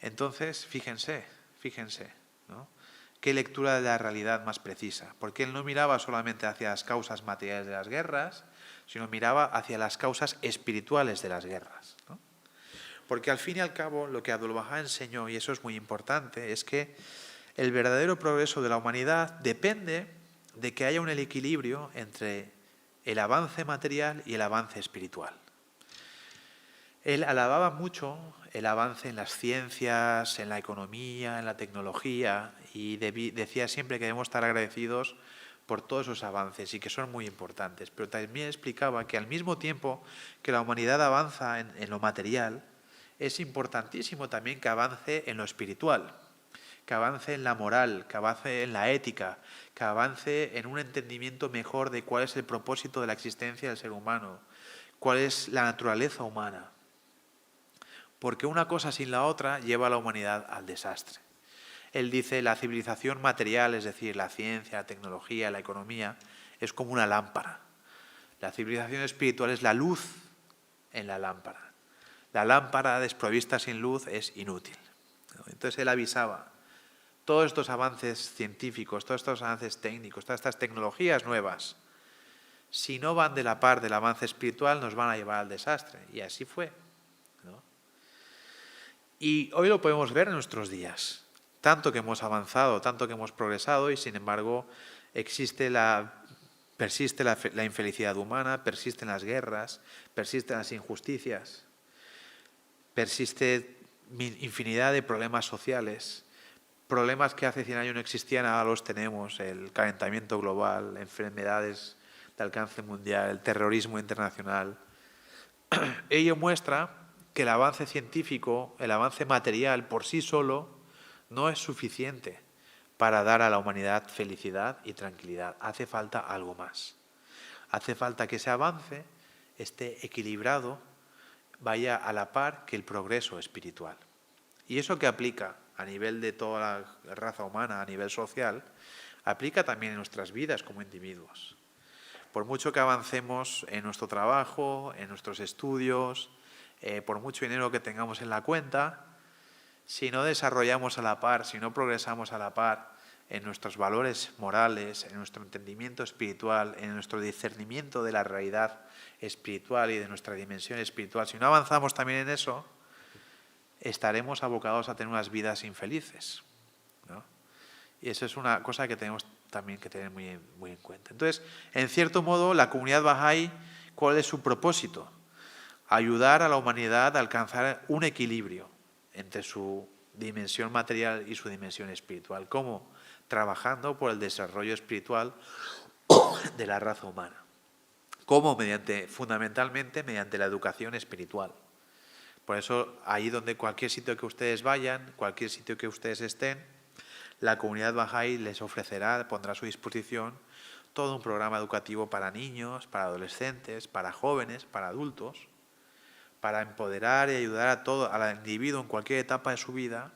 Entonces, fíjense, ¿no? Qué lectura de la realidad más precisa, porque él no miraba solamente hacia las causas materiales de las guerras, sino miraba hacia las causas espirituales de las guerras, ¿no? Porque al fin y al cabo lo que Abdu'l-Bahá enseñó, y eso es muy importante, es que el verdadero progreso de la humanidad depende de que haya un equilibrio entre el avance material y el avance espiritual. Él alababa mucho el avance en las ciencias, en la economía, en la tecnología, y decía siempre que debemos estar agradecidos por todos esos avances y que son muy importantes. Pero también explicaba que al mismo tiempo que la humanidad avanza en lo material, es importantísimo también que avance en lo espiritual, que avance en la moral, que avance en la ética, que avance en un entendimiento mejor de cuál es el propósito de la existencia del ser humano, cuál es la naturaleza humana. Porque una cosa sin la otra lleva a la humanidad al desastre. Él dice, la civilización material, es decir, la ciencia, la tecnología, la economía, es como una lámpara. La civilización espiritual es la luz en la lámpara. La lámpara desprovista sin luz es inútil. Entonces él avisaba, todos estos avances científicos, todos estos avances técnicos, todas estas tecnologías nuevas, si no van de la par del avance espiritual, nos van a llevar al desastre. Y así fue, ¿no? Y hoy lo podemos ver en nuestros días. Tanto que hemos avanzado, tanto que hemos progresado y sin embargo persiste la infelicidad humana, persisten las guerras, persisten las injusticias, persiste infinidad de problemas sociales, problemas que hace 100 años no existían, ahora los tenemos, el calentamiento global, enfermedades de alcance mundial, el terrorismo internacional. Ello muestra que el avance científico, el avance material por sí solo, no es suficiente para dar a la humanidad felicidad y tranquilidad. Hace falta algo más. Hace falta que ese avance esté equilibrado, vaya a la par que el progreso espiritual. Y eso que aplica a nivel de toda la raza humana, a nivel social, aplica también en nuestras vidas como individuos. Por mucho que avancemos en nuestro trabajo, en nuestros estudios, por mucho dinero que tengamos en la cuenta, si no desarrollamos a la par, si no progresamos a la par en nuestros valores morales, en nuestro entendimiento espiritual, en nuestro discernimiento de la realidad espiritual y de nuestra dimensión espiritual, si no avanzamos también en eso, estaremos abocados a tener unas vidas infelices, ¿no? Y eso es una cosa que tenemos también que tener muy en cuenta. Entonces, en cierto modo, la comunidad Bahá'í, ¿cuál es su propósito? Ayudar a la humanidad a alcanzar un equilibrio entre su dimensión material y su dimensión espiritual. ¿Cómo? Trabajando por el desarrollo espiritual de la raza humana. ¿Cómo? Fundamentalmente mediante la educación espiritual. Por eso, ahí donde cualquier sitio que ustedes vayan, cualquier sitio que ustedes estén, la comunidad Bahá'í les ofrecerá, pondrá a su disposición todo un programa educativo para niños, para adolescentes, para jóvenes, para adultos, para empoderar y ayudar al individuo en cualquier etapa de su vida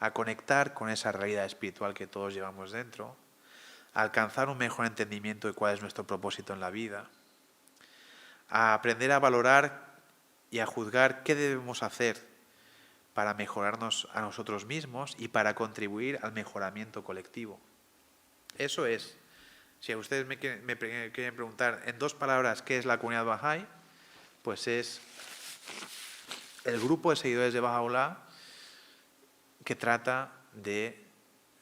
a conectar con esa realidad espiritual que todos llevamos dentro, a alcanzar un mejor entendimiento de cuál es nuestro propósito en la vida, a aprender a valorar y a juzgar qué debemos hacer para mejorarnos a nosotros mismos y para contribuir al mejoramiento colectivo. Eso es. Si a ustedes me quieren preguntar en 2 palabras qué es la comunidad Bahá'í, pues es el grupo de seguidores de Baha'u'lláh que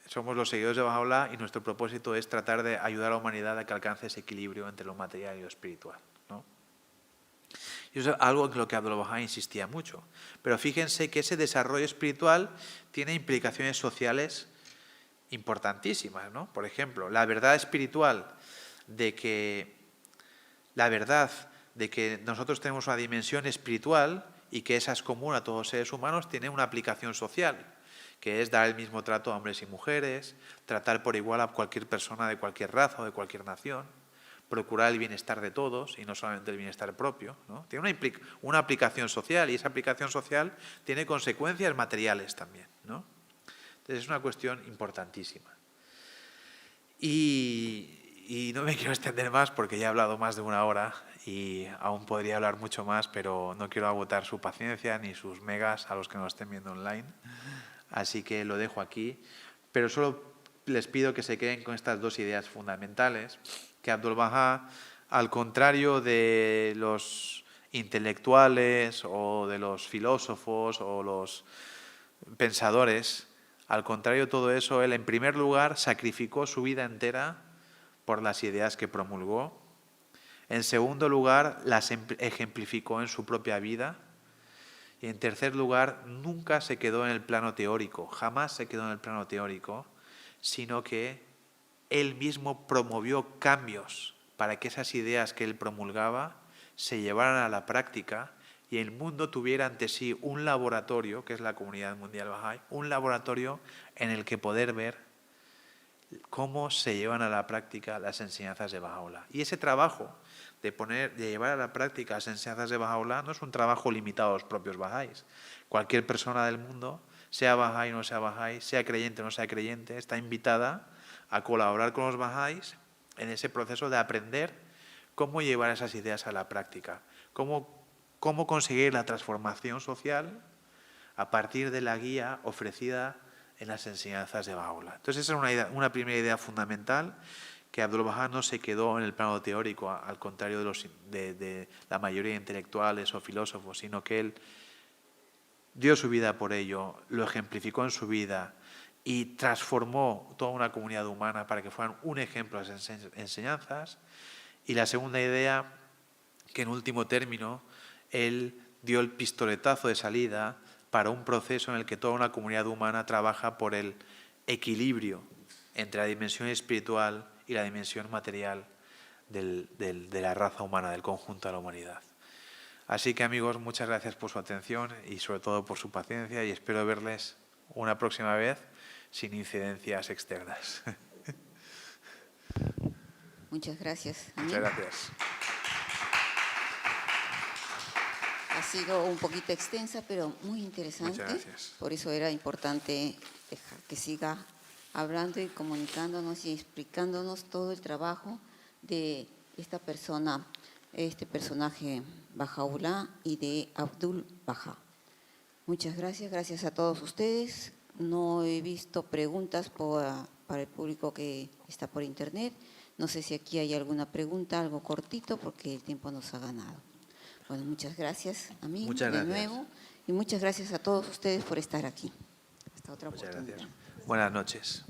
somos los seguidores de Baha'u'lláh y nuestro propósito es tratar de ayudar a la humanidad a que alcance ese equilibrio entre lo material y lo espiritual, ¿no? Y eso es algo en lo que Abdu'l-Bahá insistía mucho. Pero fíjense que ese desarrollo espiritual tiene implicaciones sociales importantísimas, ¿no? Por ejemplo, la verdad espiritual de que nosotros tenemos una dimensión espiritual y que esa es común a todos los seres humanos, tiene una aplicación social, que es dar el mismo trato a hombres y mujeres, tratar por igual a cualquier persona de cualquier raza o de cualquier nación, procurar el bienestar de todos y no solamente el bienestar propio, ¿no? Tiene una aplicación social y esa aplicación social tiene consecuencias materiales también, ¿no? Entonces es una cuestión importantísima. Y no me quiero extender más porque ya he hablado más de 1 hora y aún podría hablar mucho más, pero no quiero agotar su paciencia ni sus megas a los que nos estén viendo online. Así que lo dejo aquí, pero solo les pido que se queden con estas 2 ideas fundamentales, que Abdu'l-Bahá, al contrario de los intelectuales o de los filósofos o los pensadores. Al contrario de todo eso, él en primer lugar sacrificó su vida entera por las ideas que promulgó. En segundo lugar, las ejemplificó en su propia vida. Y en tercer lugar, nunca se quedó en el plano teórico, jamás se quedó en el plano teórico, sino que él mismo promovió cambios para que esas ideas que él promulgaba se llevaran a la práctica y el mundo tuviera ante sí un laboratorio, que es la Comunidad Mundial Bahá'í, un laboratorio en el que poder ver cómo se llevan a la práctica las enseñanzas de Baha'u'lláh. Y ese trabajo de llevar a la práctica las enseñanzas de Baha'u'lláh no es un trabajo limitado a los propios Bahá'ís. Cualquier persona del mundo, sea Bahá'í o no sea Bahá'í, sea creyente o no sea creyente, está invitada a colaborar con los Bahá'ís en ese proceso de aprender cómo llevar esas ideas a la práctica, cómo conseguir la transformación social a partir de la guía ofrecida en las enseñanzas de Baha'u'lláh. Entonces esa es una primera idea fundamental, que Abdul Bahá no se quedó en el plano teórico, al contrario de la mayoría de intelectuales o filósofos, sino que él dio su vida por ello, lo ejemplificó en su vida y transformó toda una comunidad humana para que fueran un ejemplo de las enseñanzas. Y la segunda idea, que en último término, él dio el pistoletazo de salida para un proceso en el que toda una comunidad humana trabaja por el equilibrio entre la dimensión espiritual y la dimensión material de la raza humana, del conjunto de la humanidad. Así que, amigos, muchas gracias por su atención y sobre todo por su paciencia, y espero verles una próxima vez sin incidencias externas. Muchas gracias. Muchas gracias. Ha sido un poquito extensa, pero muy interesante. Muchas gracias. Por eso era importante dejar que siga hablando y comunicándonos y explicándonos todo el trabajo de esta persona, este personaje Baha'u'lláh y de Abdul Bahá. Muchas gracias, gracias a todos ustedes. No he visto preguntas para el público que está por internet. No sé si aquí hay alguna pregunta, algo cortito, porque el tiempo nos ha ganado. Bueno, muchas gracias a mí de nuevo y muchas gracias a todos ustedes por estar aquí. Hasta otra oportunidad. Muchas gracias. Buenas noches.